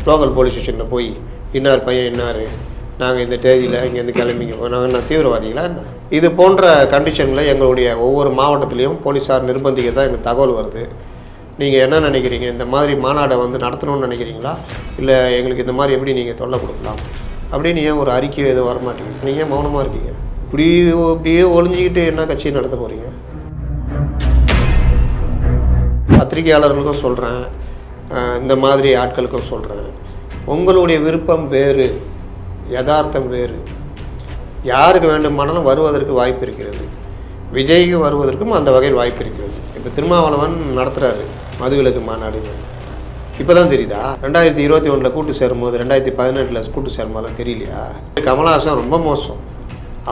Local police ஸ்டேஷனில் போய் இன்னார் பையன் இன்னார், நாங்கள் இந்த தேதியில் இங்கேருந்து கிளம்பிங்க, நாங்கள் என்ன தீவிரவாதிகளா என்ன? இது போன்ற கண்டிஷனில் எங்களுடைய ஒவ்வொரு மாவட்டத்துலேயும் போலீஸார் நிர்பந்திக்க தான் எனக்கு தகவல் வருது. நீங்கள் என்ன நினைக்கிறீங்க? இந்த மாதிரி மாநாடை வந்து நடத்தணும்னு நினைக்கிறீங்களா, இல்லை எங்களுக்கு இந்த மாதிரி எப்படி நீங்கள் தொல்லை கொடுக்கலாம் அப்படின்னு ஏன் ஒரு அறிக்கை எதுவும் வரமாட்டேங்குது? நீங்கள் ஏன் மௌனமாக இருக்கீங்க? இப்படியே ஒளிஞ்சிக்கிட்டு என்ன கட்சியை நடத்த போகிறீங்க? பத்திரிகையாளர்களுக்கும் சொல்கிறேன், இந்த மாதிரி ஆட்களுக்கும் சொல்கிறேன், உங்களுடைய விருப்பம் வேறு, யதார்த்தம் வேறு. யாருக்கு வேண்டுமானாலும் வருவதற்கு வாய்ப்பு இருக்கிறது. விஜய்க்கு வருவதற்கும் அந்த வகையில் வாய்ப்பு இருக்கிறது. இப்போ திருமாவளவன் நடத்துகிறாரு மதுவிலக்கு மாநாடு. இப்போ தான் தெரியுதா? 2021 கூட்டு சேரும்போது 2018 கூட்டு சேரும்போது தெரியலையா? கமலஹாசன் ரொம்ப மோசம்.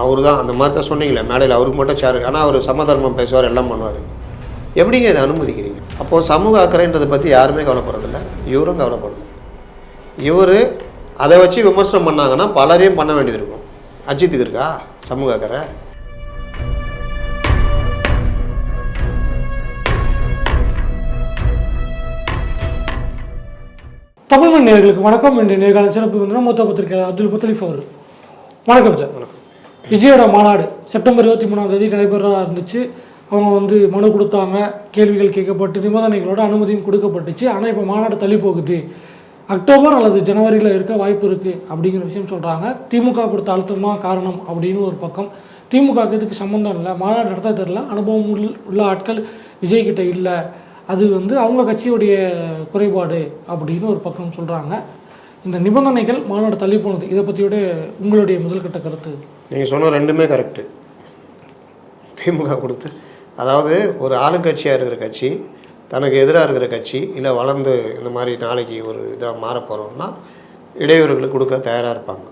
அவரு தான் அந்த மாதிரி தான் சொன்னீங்களே மேடையில், அவருக்கு மட்டும் சேரு. ஆனால் அவர் சமதர்மம் பேசுவார், எல்லாம் பண்ணுவார். எப்படிங்க இதை அனுமதிக்கிறீங்க? அப்போது சமூக அக்கறைன்றதை பற்றி யாருமே கவலைப்படுறதில்ல, இவரும் கவலைப்படல. இவர் அதை வச்சு விமர்சனம் பண்ணாங்கன்னா பலரையும் பண்ண வேண்டியது இருக்கும். அஜித்துக்கு இருக்கா சமூக அக்கறை? தமிழ்மண் நேயர்களுக்கு வணக்கம். இன்றைய நேர்காணல் சிறப்பு வந்து மூத்த பத்திரிகையாளர் அப்துல் முத்தலிஃப் அவர்கள். வணக்கம் சார். வணக்கம். விஜயோட மாநாடு செப்டம்பர் 23 நடைபெறதா இருந்துச்சு. அவங்க வந்து மனு கொடுத்தாங்க, கேள்விகள் கேட்கப்பட்டு நிபந்தனைகளோட அனுமதியும் கொடுக்கப்பட்டுச்சு. ஆனால் இப்போ மாநாடு தள்ளி போகுது, அக்டோபர் அல்லது ஜனவரியில் இருக்க வாய்ப்பு இருக்குது அப்படிங்கிற விஷயம் சொல்கிறாங்க. திமுக கொடுத்த அழுத்தம் தான் காரணம் அப்படின்னு ஒரு பக்கம். திமுகவுக்கு இதுக்கு சம்மந்தம் இல்லை, மாநாடு நடத்த தெரியல, அனுபவம் உள்ள ஆட்கள் விஜய்கிட்ட இல்லை, அது வந்து அவங்க கட்சியுடைய குறைபாடு அப்படின்னு ஒரு பக்கம் சொல்கிறாங்க. இந்த நிபந்தனைகள் மாநாடு தள்ளி போனது, இதை பற்றியோட உங்களுடைய முதல்கட்ட கருத்து? நீங்கள் சொன்ன ரெண்டுமே கரெக்டு. திமுக கொடுத்து, அதாவது ஒரு ஆளுங்கட்சியாக இருக்கிற கட்சி, தனக்கு எதிராக இருக்கிற கட்சி, இல்லை வளர்ந்து இந்த மாதிரி நாளைக்கு ஒரு இதாக மாறப்போகிறோம்னா இடையூறுகளை கொடுக்க தயாராக இருப்பாங்க.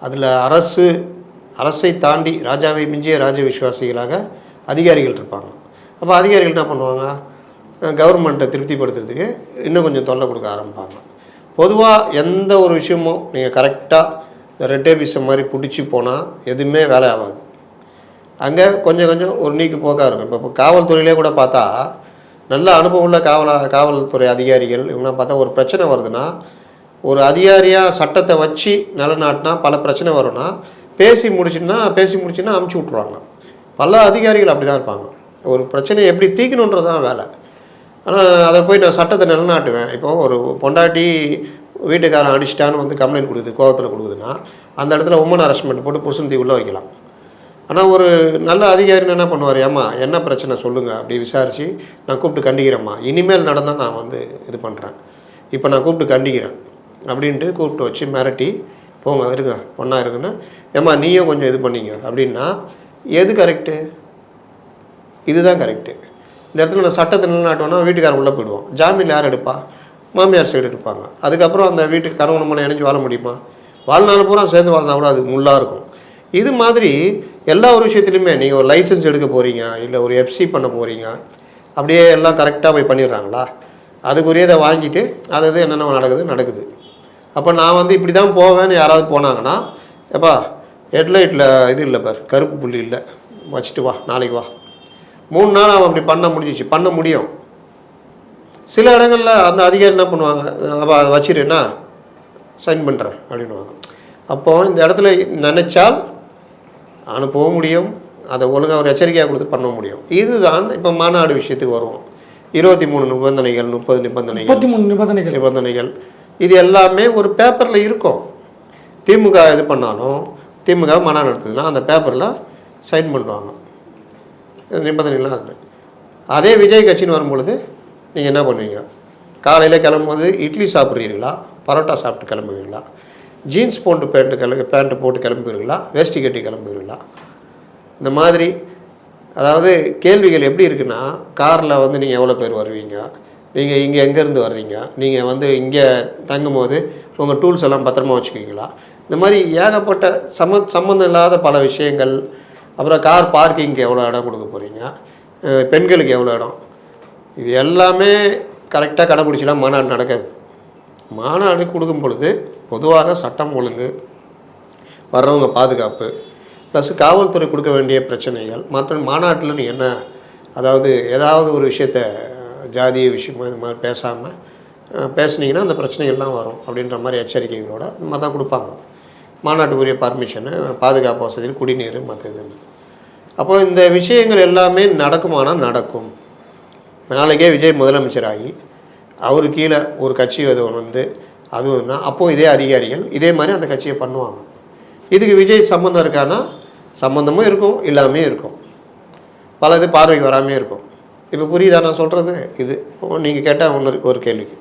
அதில் அரசை தாண்டி ராஜாவை மிஞ்சிய ராஜ விசுவாசிகளாக அதிகாரிகள் இருப்பாங்க. அப்போ அதிகாரிகள் என்ன பண்ணுவாங்க? கவர்மெண்ட்டை திருப்திப்படுத்துறதுக்கு இன்னும் கொஞ்சம் தொல்லை கொடுக்க ஆரம்பிப்பாங்க. பொதுவாக எந்த ஒரு விஷயமும் நீங்கள் கரெக்டாக ரெட்டே பீசம் மாதிரி பிடிச்சி போனால் எதுவுமே வேலை ஆகாது. அங்கே கொஞ்சம் கொஞ்சம் ஒரு நீக்கு போக்காக இருக்கும். இப்போ காவல்துறையிலே கூட பார்த்தா நல்ல அனுபவம் உள்ள காவல்துறை அதிகாரிகள் இவங்களாம் பார்த்தா ஒரு பிரச்சனை வருதுன்னா, ஒரு அதிகாரியாக சட்டத்தை வச்சு நிலநாட்டினா பல பிரச்சனை வரும்னா பேசி முடிச்சுன்னா அமுச்சு விட்ருவாங்க. பல அதிகாரிகள் அப்படி தான் இருப்பாங்க. ஒரு பிரச்சனையை எப்படி தீக்கணுன்றது தான் வேலை. ஆனால் அதை போய் நான் சட்டத்தை நிலநாட்டுவேன். இப்போது ஒரு பொண்டாட்டி வீட்டுக்காரன் அடிச்சிட்டான்னு வந்து கம்ப்ளைண்ட் கொடுக்குது, கோவத்தில் கொடுக்குதுன்னா அந்த இடத்துல உமன் அரெஸ்ட்மெண்ட் போட்டு புருஷன் தீ உள்ளே வைக்கலாம். ஆனால் ஒரு நல்ல அதிகாரின்னு என்ன பண்ணுவார்? ஏம்மா என்ன பிரச்சனை சொல்லுங்கள் அப்படி விசாரித்து நான் கூப்பிட்டு கண்டிக்கிறேம்மா, இனிமேல் நடந்தால் நான் வந்து இது பண்ணுறேன், இப்போ நான் கூப்பிட்டு கண்டிக்கிறேன் அப்படின்ட்டு கூப்பிட்டு வச்சு மிரட்டி போங்க இருங்க ஒன்றா இருக்குன்னு, ஏம்மா நீயும் கொஞ்சம் இது பண்ணிங்க அப்படின்னா எது கரெக்டு? இதுதான் கரெக்டு. இந்த இடத்துல நான் சட்டத்தை நிலநாட்டோன்னா வீட்டுக்காரன் உள்ளே போயிடுவோம். ஜாமீன் யார் எடுப்பா? மாமியார் சைடு எடுப்பாங்க. அதுக்கப்புறம் அந்த வீட்டுக்கு கணவன் மனை இணைஞ்சு வாழ முடியுமா? வாழ்நாள் பூரா சேர்ந்து வாழ்ந்தா கூட அது முள்ளாக இருக்கும். இது மாதிரி எல்லா ஒரு விஷயத்துலையுமே நீங்கள் ஒரு லைசன்ஸ் எடுக்க போகிறீங்க, இல்லை ஒரு எஃப்சி பண்ண போகிறீங்க, அப்படியே எல்லாம் கரெக்டாக போய் பண்ணிடுறாங்களா? அதுக்குரியதை வாங்கிட்டு அது என்னென்ன நடக்குது. அப்போ நான் வந்து இப்படி தான் போவேன்னு யாராவது போனாங்கன்னா, எப்பா ஹெட்லைட்டில் இது இல்லை பார், கருப்பு புள்ளி இல்லை, வச்சுட்டு வா, நாளைக்கு வா. 3 நாள் அவன் அப்படி பண்ண முடியும். சில இடங்களில் அந்த அதிகாரி என்ன பண்ணுவாங்க? அப்போ அதை வச்சிருன்னா சைன் பண்ணுறேன் அப்படின்வாங்க. அப்போது இந்த இடத்துல நினைச்சால் அனுப்ப முடியும், அதை ஒழுங்காக ஒரு எச்சரிக்கையாக கொடுத்து பண்ண முடியும். இதுதான் இப்போ மாநாடு விஷயத்துக்கு வருவோம். 23 நிபந்தனைகள், 30 நிபந்தனைகள், இது எல்லாமே ஒரு பேப்பரில் இருக்கும். திமுக இது பண்ணாலும், திமுக மாநாடு நடத்துதுன்னா அந்த பேப்பரில் சைன் பண்ணுவாங்க நிபந்தனைகள்லாம். அது அதே விஜய் கட்சின்னு வரும்பொழுது நீங்கள் என்ன பண்ணுவீங்க? காலையில் கிளம்பும்போது இட்லி சாப்பிட்றீங்களா, பரோட்டா சாப்பிட்டு கிளம்புவீங்களா, ஜீன்ஸ் போட்டு பேண்ட்டு போட்டு கிளம்புவீங்களா, வேஷ்டி கட்டி கிளம்புவீங்களா? இந்த மாதிரி அதாவது கேள்விகள் எப்படி இருக்குன்னா, காரில் வந்து நீங்கள் எவ்வளோ பேர் வருவீங்க, நீங்கள் இங்கே எங்கேருந்து வர்றீங்க, நீங்கள் வந்து இங்கே தங்கும்போது உங்கள் டூல்ஸ் எல்லாம் பத்திரமா வச்சுக்குவீங்களா? இந்த மாதிரி ஏகப்பட்ட சம்மந்தம் இல்லாத பல விஷயங்கள். அப்புறம் கார் பார்க்கிங்க்கு எவ்வளோ இடம் கொடுக்க போகிறீங்க, பெண்களுக்கு எவ்வளோ இடம், இது எல்லாமே கரெக்டாக கடைப்பிடிச்சலாம் மாநாடு நடக்காது. மாநாடு கொடுக்கும் பொழுது பொதுவாக சட்டம் ஒழுங்கு, வர்றவங்க பாதுகாப்பு, ப்ளஸ் காவல்துறை கொடுக்க வேண்டிய பிரச்சனைகள், மற்ற மாநாட்டில் நீ என்ன, அதாவது ஏதாவது ஒரு விஷயத்த ஜாதிய விஷயமா இது மாதிரி பேசாமல் பேசுனீங்கன்னா அந்த பிரச்சனைகள்லாம் வரும் அப்படின்ற மாதிரி எச்சரிக்கைகளோட இந்த மாதிரி தான் கொடுப்பாங்க. மாநாட்டுக்குரிய பர்மிஷனு, பாதுகாப்பு வசதிகள், குடிநீர், மற்ற இதுன்னு. அப்போ இந்த விஷயங்கள் எல்லாமே நடக்குமானால் நடக்கும். நாளைக்கே விஜய் முதலமைச்சராகி அவரு கீழே ஒரு கட்சி வந்து அதுவும்னா அப்போது இதே அதிகாரிகள் இதே மாதிரி அந்த கட்சியை பண்ணுவாங்க. இதுக்கு விஜய் சம்மந்தம் இருக்கான்னா சம்மந்தமும் இருக்கும், இல்லாமே இருக்கும். பல இது பார்வைக்கு வராமே இருக்கும். இப்போ புரியுதா நான் சொல்கிறது? இது நீங்கள் கேட்டால் ஒன்று ஒரு கேள்விக்கு.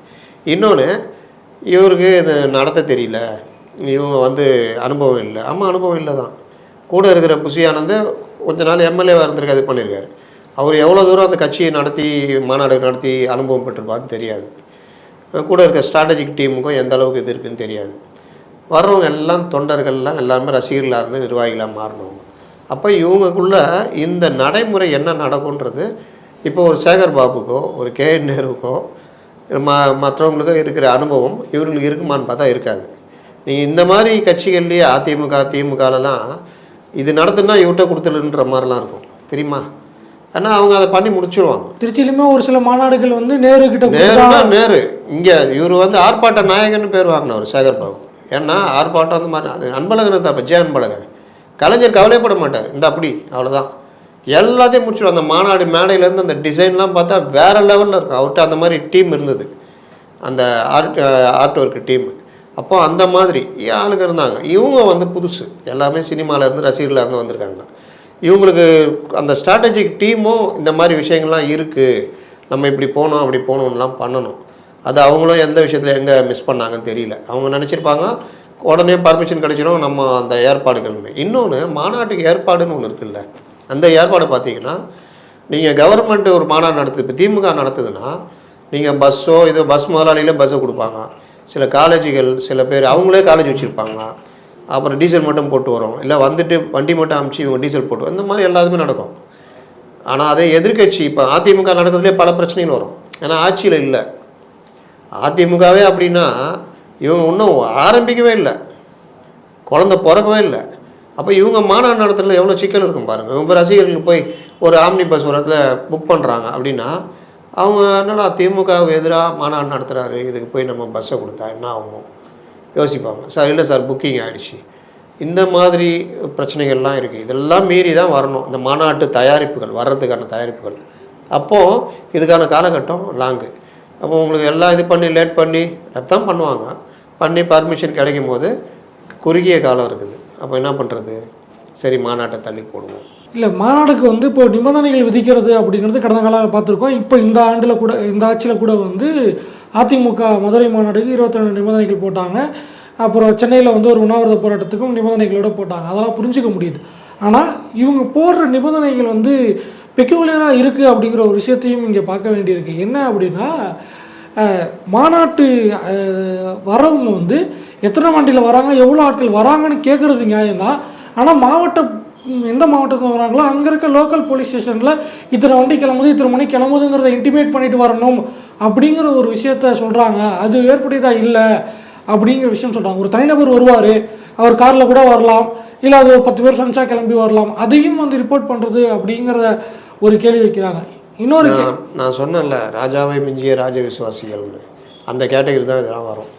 இன்னொன்று, இவருக்கு இது நடத்த தெரியல, இவங்க வந்து அனுபவம் இல்லை. ஆமாம், அனுபவம் இல்லை தான். கூட இருக்கிற புஷி ஆனந்த் கொஞ்ச நாள் எம்எல்ஏவாக இருந்திருக்கு, அது பண்ணியிருக்காரு. அவர் எவ்வளோ தூரம் அந்த கட்சியை நடத்தி மாநாடு நடத்தி அனுபவம் பெற்றிருப்பாருன்னு தெரியாது. கூட இருக்க ஸ்ட்ராட்டஜிக் டீமுக்கும் எந்த அளவுக்கு இது இருக்குன்னு தெரியாது. வர்றவங்க எல்லாம் தொண்டர்கள்லாம் எல்லாருமே ரசிகர்களாக இருந்து நிர்வாகிகளாக மாறினவங்க. அப்போ இவங்களுக்குள்ள இந்த நடைமுறை என்ன நடக்கும்ன்றது இப்போ ஒரு சேகர் பாபுக்கோ ஒரு KN நேருக்கோ மற்றவங்களுக்கோ இருக்கிற அனுபவம் இவங்களுக்கு இருக்குமான்னு பார்த்தா இருக்காது. நீங்கள் இந்த மாதிரி கட்சிகள்லேயே அதிமுக திமுகலலாம் இது நடத்துனா இவர்கிட்ட கொடுத்துருன்ற மாதிரிலாம் இருக்கும் தெரியுமா? ஆனால் அவங்க அதை பண்ணி முடிச்சிடுவாங்க. திருச்சியிலுமே ஒரு சில மாநாடுகள் வந்து நேரு கிட்ட நேரு இங்கே இவர் வந்து ஆர்ப்பாட்ட நாயகன்னு பேர் வாங்கினவர் சேகர் பாபு. ஏன்னா ஆர்ப்பாட்டம் அந்த மாதிரி அன்பழகன் தான், விஜய் அன்பழகன். கலைஞர் கவலைப்பட மாட்டார், இந்த அப்படி அவ்வளோதான் எல்லாத்தையும் முடிச்சிடும். அந்த மாநாடு மேடையிலேருந்து அந்த டிசைன்லாம் பார்த்தா வேறு லெவலில் இருக்கும். அவர்கிட்ட அந்த மாதிரி டீம் இருந்தது, அந்த ஆர்ட் ஒர்க்கு டீம். அப்போ அந்த மாதிரி ஆளுங்க இருந்தாங்க. இவங்க வந்து புதுசு, எல்லாமே சினிமாவிலேருந்து ரசிகர்களாக இருந்து வந்திருக்காங்க. இவங்களுக்கு அந்த ஸ்ட்ராட்டஜிக் டீமும் இந்த மாதிரி விஷயங்கள்லாம் இருக்குது, நம்ம இப்படி போகணும் அப்படி போகணுன்னெலாம் பண்ணணும். அது அவங்களும் எந்த விஷயத்தில் எங்கே மிஸ் பண்ணாங்கன்னு தெரியல. அவங்க நினச்சிருப்பாங்க உடனே பர்மிஷன் கிடைச்சிடும் நம்ம அந்த ஏற்பாடுகளுமே. இன்னொன்று, மாநாட்டுக்கு ஏற்பாடுன்னு ஒன்று இருக்குல்ல, அந்த ஏற்பாடு பார்த்தீங்கன்னா நீங்கள் கவர்மெண்ட் ஒரு மாநாடு நடத்துது, இப்போ திமுக நடத்துதுன்னா நீங்கள் பஸ்ஸோ இது பஸ் முதலாளியில் பஸ்ஸை கொடுப்பாங்க. சில காலேஜுகள் சில பேர் அவங்களே காலேஜ் வச்சுருப்பாங்க, அப்புறம் டீசல் மட்டும் போட்டு வரும், இல்லை வந்துட்டு வண்டி மட்டும் அமுச்சு இவங்க டீசல் போட்டு இந்த மாதிரி எல்லாத்துமே நடக்கும். ஆனால் அதே எதிர்கட்சி இப்போ அதிமுக நடக்கிறதுலே பல பிரச்சனைகள் வரும். ஏன்னா ஆட்சியில் இல்லை. அதிமுகவே அப்படின்னா இவங்க இன்னும் ஆரம்பிக்கவே இல்லை, குழந்தை பிறக்கவே இல்லை. அப்போ இவங்க மாநாடு நடத்துறதுல எவ்வளோ சிக்கல் இருக்கும் பாருங்கள். இவங்க ரசிகர்களுக்கு போய் ஒரு ஆம்னி பஸ் ஒரு இடத்துல புக் பண்ணுறாங்க அப்படின்னா அவங்க என்னடா திமுகவுக்கு எதிராக மாநாடு நடத்துகிறாரு, இதுக்கு போய் நம்ம பஸ்ஸை கொடுத்தா என்ன ஆகும் யோசிப்பாங்க. சார் இல்லை சார் புக்கிங் ஆகிடுச்சு. இந்த மாதிரி பிரச்சனைகள்லாம் இருக்குது. இதெல்லாம் மீறி தான் வரணும் இந்த மாநாட்டு தயாரிப்புகள், வர்றதுக்கான தயாரிப்புகள். அப்போது இதுக்கான காலகட்டம் லாங்கு. அப்போ உங்களுக்கு எல்லாம் இது பண்ணி லேட் பண்ணி தான் பண்ணுவாங்க. பண்ணி பர்மிஷன் கிடைக்கும் போது குறுகிய காலம் இருக்குது. அப்போ என்ன பண்ணுறது? சரி, மாநாட்டை தள்ளி போடுவோம். இல்லை, மாநாடுக்கு வந்து இப்போ நிபந்தனைகள் விதிக்கிறது அப்படிங்கிறது கடந்த காலம் பார்த்துருக்கோம். இப்போ இந்த ஆண்டில் கூட இந்த ஆட்சியில் கூட வந்து அதிமுக மதுரை மாநாடுக்கு 22 நிபந்தனைகள் போட்டாங்க. அப்புறம் சென்னையில் வந்து ஒரு உண்ணாவிரத போராட்டத்துக்கும் நிபந்தனைகளோடு போட்டாங்க. அதெல்லாம் புரிஞ்சிக்க முடியுது. ஆனால் இவங்க போடுற நிபந்தனைகள் வந்து பெக்யூலியராக இருக்குது அப்படிங்கிற ஒரு விஷயத்தையும் இங்கே பார்க்க வேண்டியிருக்கு. என்ன அப்படின்னா, மாநாட்டு வரவங்க வந்து எத்தனை வண்டியில் வராங்க, எவ்வளோ ஆட்கள் வராங்கன்னு கேட்குறது நியாயம்தான். ஆனால் எந்த மாவட்டத்தில் வராங்களோ அங்கே இருக்க லோக்கல் போலீஸ் ஸ்டேஷனில் இத்தனை வண்டி கிளம்புது, இத்தனை மணி கிளம்புதுங்கிறத இன்டிமேட் பண்ணிட்டு வரணும் அப்படிங்கிற ஒரு விஷயத்த சொல்கிறாங்க. அது ஏற்புடையதாக இல்லை அப்படிங்கிற விஷயம் சொல்கிறாங்க. ஒரு தனிநபர் வருவார், அவர் காரில் கூட வரலாம், இல்லை அது ஒரு 10 பேர் ஃப்ரெண்ட்ஸாக கிளம்பி வரலாம், அதையும் வந்து ரிப்போர்ட் பண்ணுறது அப்படிங்கிறத ஒரு கேள்வி வைக்கிறாங்க. இன்னொரு நான் சொன்னேன்ல, ராஜாவை மிஞ்சிய ராஜ விசுவாசிகள்னு, அந்த கேட்டகரி தான் இதெல்லாம் வரும்.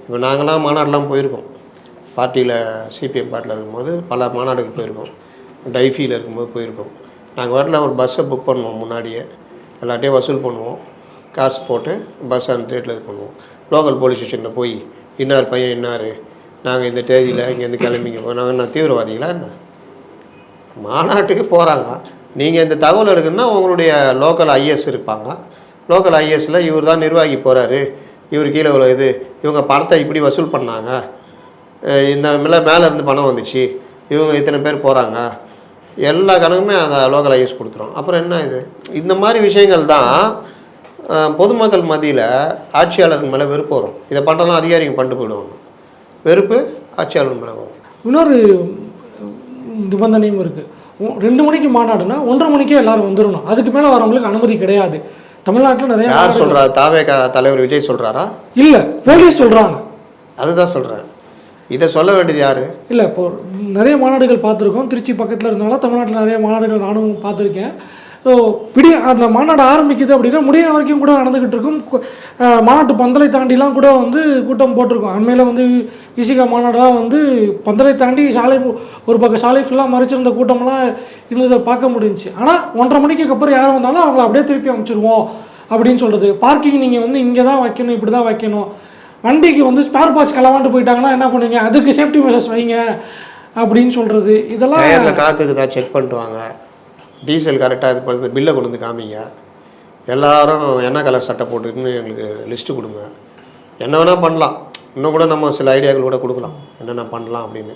இப்போ நாங்களாம் மாநாடுலாம் போயிருக்கோம். பார்ட்டியில் சிபிஎம் பார்ட்டியில் இருக்கும்போது பல மாநாடுக்கு போயிருக்கோம். டைஃபியில் இருக்கும்போது போயிருக்கோம். நாங்கள் வரல ஒரு பஸ்ஸை புக் பண்ணுவோம், முன்னாடியே எல்லாட்டையும் வசூல் பண்ணுவோம், காசு போட்டு பஸ் அந்த ரேட்டில் இது பண்ணுவோம். லோக்கல் போலீஸ் ஸ்டேஷனில் போய் இன்னார் பையன் இன்னார், நாங்கள் இந்த தேதியில் இங்கேருந்து கிளம்பிங்க போய் நாங்கள் என்ன தீவிரவாதிகளா என்ன? மாநாட்டுக்கு போகிறாங்க. நீங்கள் இந்த தகவல் எடுக்கணும்னா உங்களுடைய லோக்கல் ஐஎஸ் இருப்பாங்க. லோக்கல் ஐஎஸில் இவர் தான் நிர்வாகி போகிறாரு, இவர் கீழே உள்ள இது இவங்க பணத்தை இப்படி வசூல் பண்ணாங்க, இந்த மேலே இருந்து பணம் வந்துச்சு, இவங்க இத்தனை பேர் போகிறாங்க, எல்லா கணக்குமே அதை லோக்கல் ஐஎஸ் கொடுத்துரும். அப்புறம் என்ன இது? இந்த மாதிரி விஷயங்கள் தான் பொதுமக்கள் மத்தியில் ஆட்சியாளர்கள் மேலே வெறுப்பு வரும். இதை பண்ணுறலாம் அதிகாரிகள் பண்ணிட்டு போயிடுவாங்க. வெறுப்பு ஆட்சியாளர்கள் மேலே வரும். இன்னொரு நிபந்தனையும் இருக்குது. 2 மணிக்கு மாநாடுனா 1:30 மணிக்கே எல்லாரும் வந்துடணும். அதுக்கு மேலே வரவங்களுக்கு அனுமதி கிடையாது. தமிழ்நாட்டில் நிறைய யார் சொல்கிறா? தாவேகா தலைவர் விஜய் சொல்கிறாரா? இல்லை, போலீஸ் சொல்கிறாங்க. அதுதான் சொல்கிறேன். இதை சொல்ல வேண்டியது யார்? இல்லை, இப்போ நிறைய மாநாடுகள் பார்த்துருக்கோம். திருச்சி பக்கத்தில் இருந்தனால தமிழ்நாட்டில் நிறைய மாநாடுகள் நானும் பார்த்துருக்கேன். ஸோ அந்த மாநாடு ஆரம்பிக்குது அப்படின்னா முடியிற வரைக்கும் கூட நடந்துக்கிட்டு இருக்கும். மாநாட்டு பந்தலை தாண்டிலாம் கூட வந்து கூட்டம் போட்டிருக்கோம். அண்மையில் வந்து விசிகா மாநாடெலாம் வந்து பந்தலை தாண்டி சாலை ஒரு பக்கம் சாலை ஃபுல்லாக மறைச்சிருந்த கூட்டமெல்லாம் இருந்ததை பார்க்க முடிஞ்சிச்சு. ஆனால் 1:30 மணிக்கு அப்புறம் யார் வந்தாலும் அவங்கள அப்படியே திருப்பி அமைச்சிருவோம் அப்படின்னு சொல்கிறது. பார்க்கிங் நீங்கள் வந்து இங்கே தான் வைக்கணும், இப்படி தான் வைக்கணும். வண்டிக்கு வந்து ஸ்பேர் பார்ட்ஸ் களவாண்டு போயிட்டாங்கன்னா என்ன பண்ணுவீங்க, அதுக்கு சேஃப்டி மெஷர்ஸ் வைங்க அப்படின்னு சொல்கிறது. இதெல்லாம் டயரில் காற்றுக்கு தான் செக் பண்ணிட்டு வாங்க, டீசல் கரெக்டாக இது பண்ணி பில்லை கொண்டு வந்து காமிங்க, எல்லாரும் என்ன கலர் சட்டை போட்டுன்னு எங்களுக்கு லிஸ்ட்டு கொடுங்க, என்ன வேணால் பண்ணலாம். இன்னும் கூட நம்ம சில ஐடியாக்கள் கூட கொடுக்கலாம் என்னென்ன பண்ணலாம் அப்படின்னு.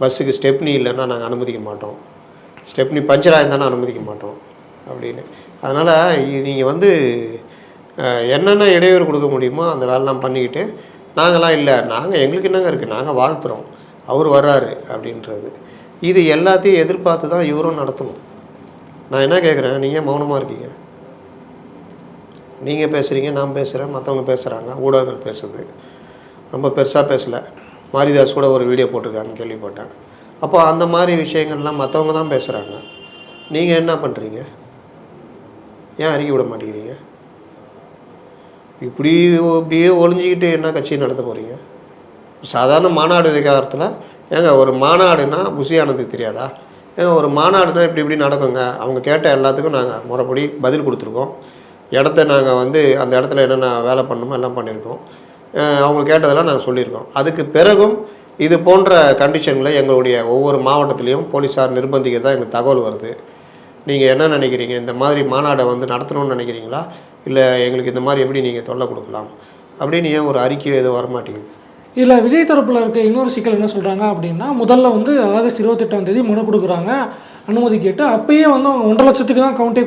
பஸ்ஸுக்கு ஸ்டெப்னி இல்லைன்னா நாங்கள் அனுமதிக்க மாட்டோம், ஸ்டெப்னி பஞ்சர் ஆயிருந்தாலும் அனுமதிக்க மாட்டோம் அப்படின்னு. அதனால் நீங்கள் வந்து என்னென்ன இடையூறு கொடுக்க முடியுமோ அந்த வேலைலாம் பண்ணிக்கிட்டு, நாங்களாம் இல்லை, நாங்கள் எங்களுக்கு என்னங்க இருக்குது, நாங்கள் வாழ்த்துறோம், அவர் வர்றாரு அப்படின்றது. இது எல்லாத்தையும் எதிர்பார்த்து தான் இவரும் நடத்தணும். நான் என்ன கேட்குறேன், நீங்கள் மௌனமாக இருக்கீங்க, நீங்கள் பேசுகிறீங்க, நான் பேசுகிறேன், மற்றவங்க பேசுகிறாங்க, ஊடகங்கள் பேசுது, ரொம்ப பெருசாக பேசலை. மாரிதாஸ் கூட ஒரு வீடியோ போட்டிருக்காருன்னு கேள்விப்பட்டேன். அப்போ அந்த மாதிரி விஷயங்கள்லாம் மற்றவங்க தான் பேசுகிறாங்க, நீங்கள் என்ன பண்ணுறீங்க, ஏன் அறிக்கை விட மாட்டேங்கிறீங்க? இப்படியே ஒளிஞ்சிக்கிட்டு என்ன கட்சி நடத்த போகிறீங்க? சாதாரண மாநாடு விவகாரத்தில் ஏங்க ஒரு மாநாடுனா புசியானதுக்கு தெரியாதா? ஏங்க ஒரு மாநாடுனா இப்படி நடக்குங்க. அவங்க கேட்ட எல்லாத்துக்கும் நாங்கள் முறைப்படி பதில் கொடுத்துருக்கோம். இடத்த நாங்கள் வந்து அந்த இடத்துல என்னென்ன வேலை பண்ணணுமோ எல்லாம் பண்ணியிருக்கோம். அவங்க கேட்டதெல்லாம் நாங்கள் சொல்லியிருக்கோம். அதுக்கு பிறகும் இது போன்ற கண்டிஷன்களை எங்களுடைய ஒவ்வொரு மாவட்டத்துலேயும் போலீஸார் நிர்பந்திக்க தான் எங்களுக்கு தகவல் வருது. நீங்கள் என்ன நினைக்கிறீங்க, இந்த மாதிரி மாநாடை வந்து நடத்தணும்னு நினைக்கிறீங்களா, இல்லை எங்களுக்கு இந்த மாதிரி எப்படி நீங்கள் தொல்லை கொடுக்கலாம் அப்படின்னு ஏன் ஒரு அறிக்கையோ எதுவும் வரமாட்டேங்குது? இதில் விஜய் தரப்பில் இருக்க இன்னொரு சிக்கல் என்ன சொல்கிறாங்க அப்படின்னா, முதல்ல வந்து ஆகஸ்ட் 28ஆம் தேதி மனு கொடுக்குறாங்க அனுமதி கேட்டு. அப்பயே வந்து அவங்க 1.5 லட்சத்துக்கு தான் கவுண்டே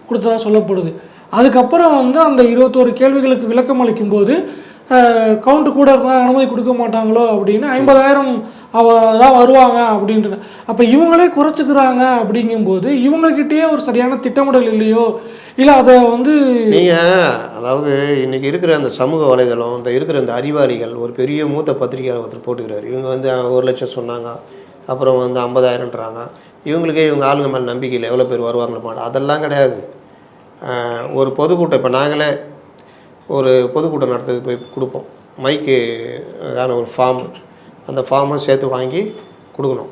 கொடுத்ததா சொல்லப்படுது. அதுக்கப்புறம் வந்து அந்த 21 கேள்விகளுக்கு விளக்கம் அளிக்கும் போது கவுண்ட்டு கூட இருந்தால் அனுமதி கொடுக்க மாட்டாங்களோ அப்படின்னு 50,000 தான் வருவாங்க அப்படின்ட்டு. அப்போ இவங்களே குறைச்சிக்கிறாங்க. அப்படிங்கும்போது இவங்கக்கிட்டேயே ஒரு சரியான திட்டமிடல் இல்லையோ, இல்லை அதை வந்து நீங்கள் அதாவது இன்றைக்கி இருக்கிற அந்த சமூக வலைதளம், இந்த இருக்கிற அந்த அறிவாளிகள், ஒரு பெரிய மூத்த பத்திரிகையாளர் ஒருத்தர் போட்டுக்கிறார், இவங்க வந்து 1 லட்சம் சொன்னாங்க, அப்புறம் வந்து 50,000ன்றாங்க. இவங்களுக்கே இவங்க ஆளுங்க மேலே நம்பிக்கை இல்லை, எவ்வளோ பேர் வருவாங்களோ மாட்டோம், அதெல்லாம் கிடையாது. ஒரு பொதுக்கூட்டம், இப்போ நாங்களே ஒரு பொதுக்கூட்டம் நடத்துறதுக்கு போய் கொடுப்போம், மைக்குக்கான ஒரு ஃபார்ம், அந்த ஃபார்மை சேர்த்து வாங்கி கொடுக்கணும்.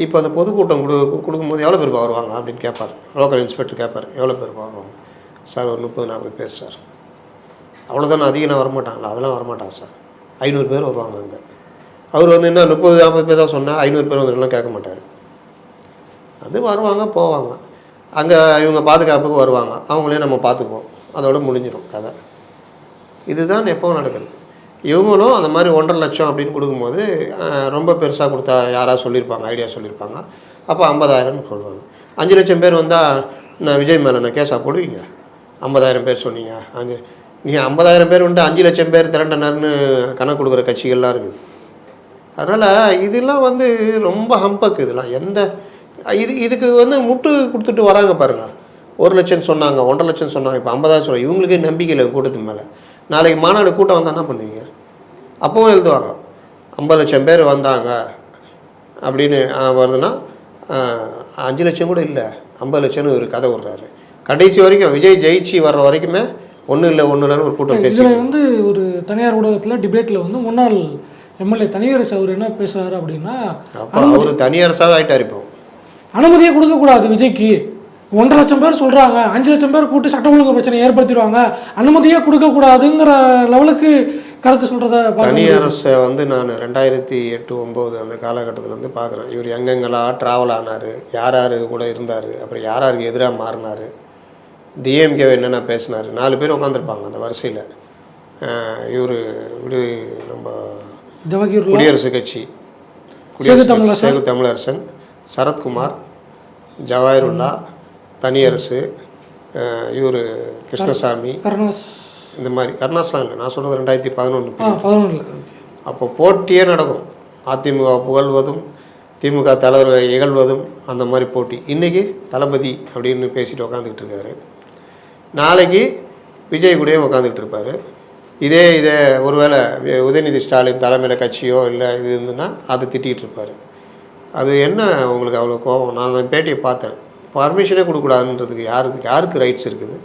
இப்போ அந்த பொதுக்கூட்டம் கொடுக்கும்போது எவ்வளோ பேர் வருவாங்க அப்படின்னு கேட்பார். லோக்கல் இன்ஸ்பெக்டர் கேட்பார், எவ்வளோ பேர் வருவாங்க சார்? ஒரு 30-40 பேர் சார். அவ்வளோதானே, அதிகம் வரமாட்டாங்களா? அதெல்லாம் வரமாட்டாங்க சார், 500 பேர் வருவாங்க அங்கே. அவர் வந்து என்ன 30-40 பேர் தான் சொன்னால் 500 பேர் வந்துலாம் கேட்க மாட்டார். அது வருவாங்க போவாங்க, அங்கே இவங்க பாதுகாப்புக்கு வருவாங்க, அவங்களே நம்ம பார்த்துக்குவோம், அதோட முடிஞ்சிடும் கதை. இதுதான் எப்போவும் நடக்கிறது. இவங்களும் அந்த மாதிரி 1.5 லட்சம் அப்படின்னு கொடுக்கும்போது ரொம்ப பெருசாக கொடுத்தா யாராவது சொல்லியிருப்பாங்க, ஐடியா சொல்லியிருப்பாங்க. அப்போ 50,000ன்னு சொல்லுவாங்க. 5 லட்சம் பேர் வந்தால் நான் விஜய் மேலே நான் கேஸாக போடுவீங்க? 50,000 பேர் சொன்னீங்க, நீங்கள் 50,000 பேர் வந்துட்டு 5 லட்சம் பேர் திரண்டனர்னு கணக்கு கொடுக்குற கட்சிகள்லாம் இருக்குது. அதனால் இதெல்லாம் வந்து ரொம்ப ஹம்பக்கு. இதெல்லாம் இதுக்கு வந்து முட்டு கொடுத்துட்டு வராங்க பாருங்கள். 1 லட்சம் சொன்னாங்க, 1.5 லட்சம் சொன்னாங்க, இப்போ 50,000 சொல்லுவாங்க. இவங்களுக்கே நம்பிக்கை இல்லை கூட்டத்துக்கு மேலே. நாளைக்கு மாநாடு கூட்டம் வந்தால் என்ன பண்ணுவீங்க? அப்போவும் எழுதுவாங்க 50 லட்சம் பேர் வந்தாங்க அப்படின்னு வருதுன்னா 5 லட்சம் கூட இல்லை, 50 லட்சம்னு ஒரு கதை விடுறாரு. கடைசி வரைக்கும் விஜய் ஜெயிச்சு வர்ற வரைக்குமே ஒன்றும் இல்லைன்னு ஒரு கூட்டம் பேசி. இதில் வந்து ஒரு தனியார் ஊடகத்தில் டிபேட்டில் வந்து முன்னாள் எம்எல்ஏ தனியரசு அவர் என்ன பேசுகிறாரு அப்படின்னா, அவர் தனியரசாக ஆகிட்டார். இப்போ அனுமதியே கொடுக்கக்கூடாது விஜய்க்கு. 1.5 லட்சம் பேர் சொல்கிறாங்க, 5 லட்சம் பேர் கூட்டு சட்ட ஒழுங்கு பிரச்சனை ஏற்படுத்திடுவாங்க, அனுமதியே கொடுக்கக்கூடாதுங்கிற லெவலுக்கு கருத்து சொல்கிறத தனியரசை வந்து நான் 2008-09 அந்த காலகட்டத்தில் வந்து பார்க்குறேன். இவர் எங்கெங்கெல்லாம் ட்ராவல் ஆனார், யார் கூட இருந்தார், அப்புறம் யாருக்கு எதிராக மாறினார், டிஎம்கே என்னென்ன பேசினார். 4 பேர் உட்காந்துருப்பாங்க அந்த வரிசையில். இவர் நம்ம குடியரசுக் கட்சி சேகு தமிழரசன், சரத்குமார், ஜவாஹிருல்லா, தனியரசு, இவர் கிருஷ்ணசாமி, இந்த மாதிரி. கருணாஸ்லாம் இல்லை, நான் சொல்கிறது 2011. அப்போ போட்டியே நடக்கும். அதிமுக புகழ்வதும் திமுக தலைவர் இகழ்வதும் அந்த மாதிரி போட்டி. இன்றைக்கி தளபதி அப்படின்னு பேசிட்டு உக்காந்துக்கிட்டு இருக்காரு, நாளைக்கு விஜய் கூடயும் உட்காந்துக்கிட்டு இருப்பார். இதே ஒருவேளை உதயநிதி ஸ்டாலின் தலைமையில் கட்சியோ இல்லை இது இருந்துன்னா அதை திட்டிகிட்டு இருப்பார். அது என்ன உங்களுக்கு அவ்வளோ கோபம்? நான் பேட்டியை பார்த்தேன், பர்மிஷனே கொடுக்கக்கூடாதுன்றதுக்கு யாருக்கு ரைட்ஸ் இருக்குது?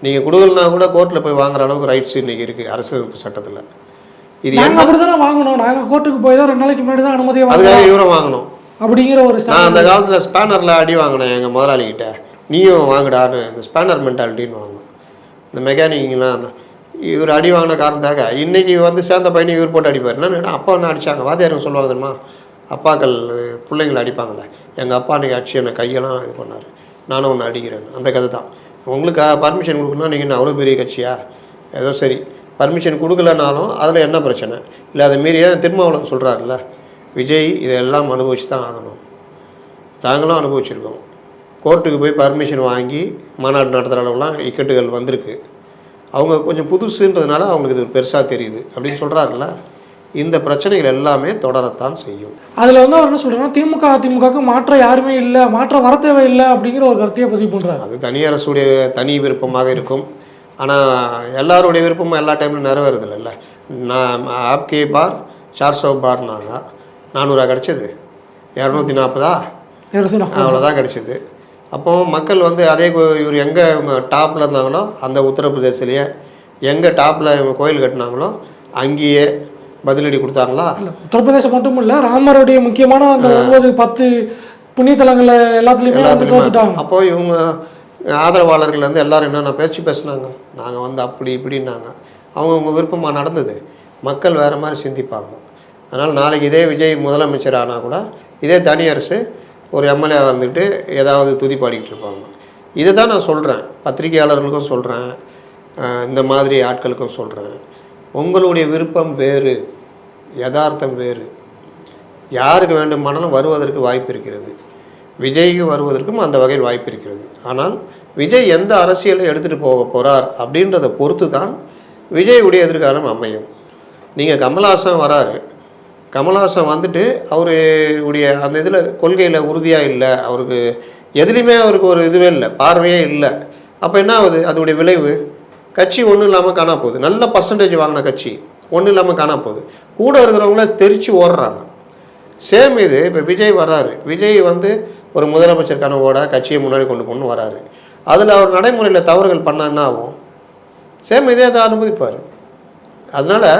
நீங்கள் கொடுக்கலனா கூட கோர்ட்டில் போய் வாங்குற அளவுக்கு ரைட்ஸ் இன்றைக்கி இருக்குது அரசியலமைப்பு சட்டத்தில். இது நாங்கள் அப்படி தானே வாங்கணும், நாங்கள் கோர்ட்டுக்கு போய் தான் 2 நாளைக்கு முன்னாடி தான் அனுமதியை அதுக்காக இவரும் வாங்கணும் அப்படிங்கிற ஒரு நான் அந்த காலத்தில் ஸ்பேனரில் அடி வாங்கினேன் எங்கள் முதலாளிகிட்ட, நீயும் வாங்கிடான்னு இந்த ஸ்பேனர் மென்டாலிட்டின்னு வாங்கணும். இந்த மெக்கானிக்லாம் இவர் அடி வாங்கின காரணத்தாக இன்றைக்கி வந்து சேர்ந்த பையனை இவர் போட்டு அடிப்பார். என்ன அப்பா என்ன அடித்தாங்க வாத்தியாருங்க சொல்லுவாங்க தெரியுமா, அப்பாக்கள் பிள்ளைங்களை அடிப்பாங்களே, எங்கள் அப்பா அன்றைக்கி அடிச்சு என்னை கையெல்லாம் இது பண்ணார், நானும் ஒன்று அடிக்கிறேன். அந்த கதை தான். உங்களுக்கு பர்மிஷன் கொடுக்கணும்னா நீங்கள் என்ன அவ்வளோ பெரிய கட்சியா? ஏதோ சரி பர்மிஷன் கொடுக்கலனாலும் அதில் என்ன பிரச்சனை இல்லை? அதை மீறியே திருமாவளவன் சொல்கிறாருல்ல, விஜய் இதெல்லாம் அனுபவிச்சு தான் ஆகணும். நாங்களும் அனுபவிச்சிருக்கோம். கோர்ட்டுக்கு போய் பர்மிஷன் வாங்கி மாநாடு நடத்துகிற அளவுலாம் இக்கட்டுகள் வந்திருக்கு. அவங்க கொஞ்சம் புதுசுன்றதுனால அவங்களுக்கு இது பெருசாக தெரியுது அப்படின்னு சொல்கிறாருல்ல. இந்த பிரச்சனைகள் எல்லாமே தொடரத்தான் செய்யும். அதில் வந்து அவர் என்ன சொல்கிறாங்கன்னா அதிமுகவுக்கு மாற்றம் யாருமே இல்லை, மாற்றம் வர தேவையில்லை அப்படிங்கிற ஒரு கருத்தையை பதிவு பண்ணுறாரு. அது தனி அரசுடைய தனி விருப்பமாக இருக்கும். ஆனால் எல்லாருடைய விருப்பமும் எல்லா டைம்லையும் நிறைவேறதில்ல. நான் ஆப்கே பார் 400 பார்னாங்க, 400 கிடச்சிது, 240 அவ்வளோதான் கிடச்சிது. அப்போ மக்கள் வந்து அதே இவர் எங்கே டாப்பில் இருந்தாங்களோ அந்த உத்தரப்பிரதேசிலேயே எங்கே டாப்பில் இவங்க கோயில் கட்டினாங்களோ அங்கேயே பதிலடி கொடுத்தாங்களா? உத்தரப்பிரதேசம் மட்டும் இல்லை, ராமருடைய முக்கியமான அந்த 9-10 புண்ணியத்தலங்கள் எல்லாத்துலேயுமே. அப்போ இவங்க ஆதரவாளர்கள் வந்து எல்லாரும் என்னென்ன பேசினாங்க, நாங்கள் வந்து அப்படி இப்படின்னாங்க. அவங்கவுங்க விருப்பமாக நடந்தது. மக்கள் வேறு மாதிரி சிந்திப்பாங்க. அதனால் நாளைக்கு இதே விஜய் முதலமைச்சர் ஆனால் கூட இதே தனி அரசு ஒரு எம்எல்ஏ வந்துட்டு ஏதாவது துதி பாடிக்கிட்டு இருப்பாங்க. இதை தான் நான் சொல்கிறேன், பத்திரிகையாளர்களுக்கும் சொல்கிறேன், இந்த மாதிரி ஆட்களுக்கும் சொல்கிறேன். உங்களுடைய விருப்பம் வேறு, யதார்த்தம் வேறு. யாருக்கு வேண்டுமானாலும் வருவதற்கு வாய்ப்பு இருக்கிறது. விஜய்க்கு வருவதற்கும் அந்த வகையில் வாய்ப்பு இருக்கிறது. ஆனால் விஜய் எந்த அரசியலை எடுத்துகிட்டு போக போகிறார் அப்படின்றத பொறுத்து தான் விஜயுடைய எதிர்காலம் அமையும். நீங்கள் கமல்ஹாசன் வராரு, கமல்ஹாசன் வந்துட்டு அவருடைய அந்த இதில் கொள்கையில் உறுதியாக இல்லை, அவருக்கு எதுலேயுமே அவருக்கு ஒரு இதுவே இல்லை, பார்வையே இல்லை. அப்போ என்ன ஆகுது? அதோடைய விளைவு கட்சி ஒன்றும் இல்லாமல் காணா போகுது. நல்ல பர்சன்டேஜ் வாங்கின கட்சி ஒன்றும் இல்லாமல் காணா போகுது. கூட இருக்கிறவங்கள தெரிச்சு ஓடுறாங்க. சேம் இது இப்போ விஜய் வர்றாரு. விஜய் வந்து ஒரு முதலமைச்சர் கனவோட கட்சியை முன்னாடி கொண்டு போகணும்னு வராரு. அதில் அவர் நடைமுறையில் தவறுகள் பண்ணால் என்ன ஆகும்? சேம் இதே தான் அனுமதிப்பார். அதனால்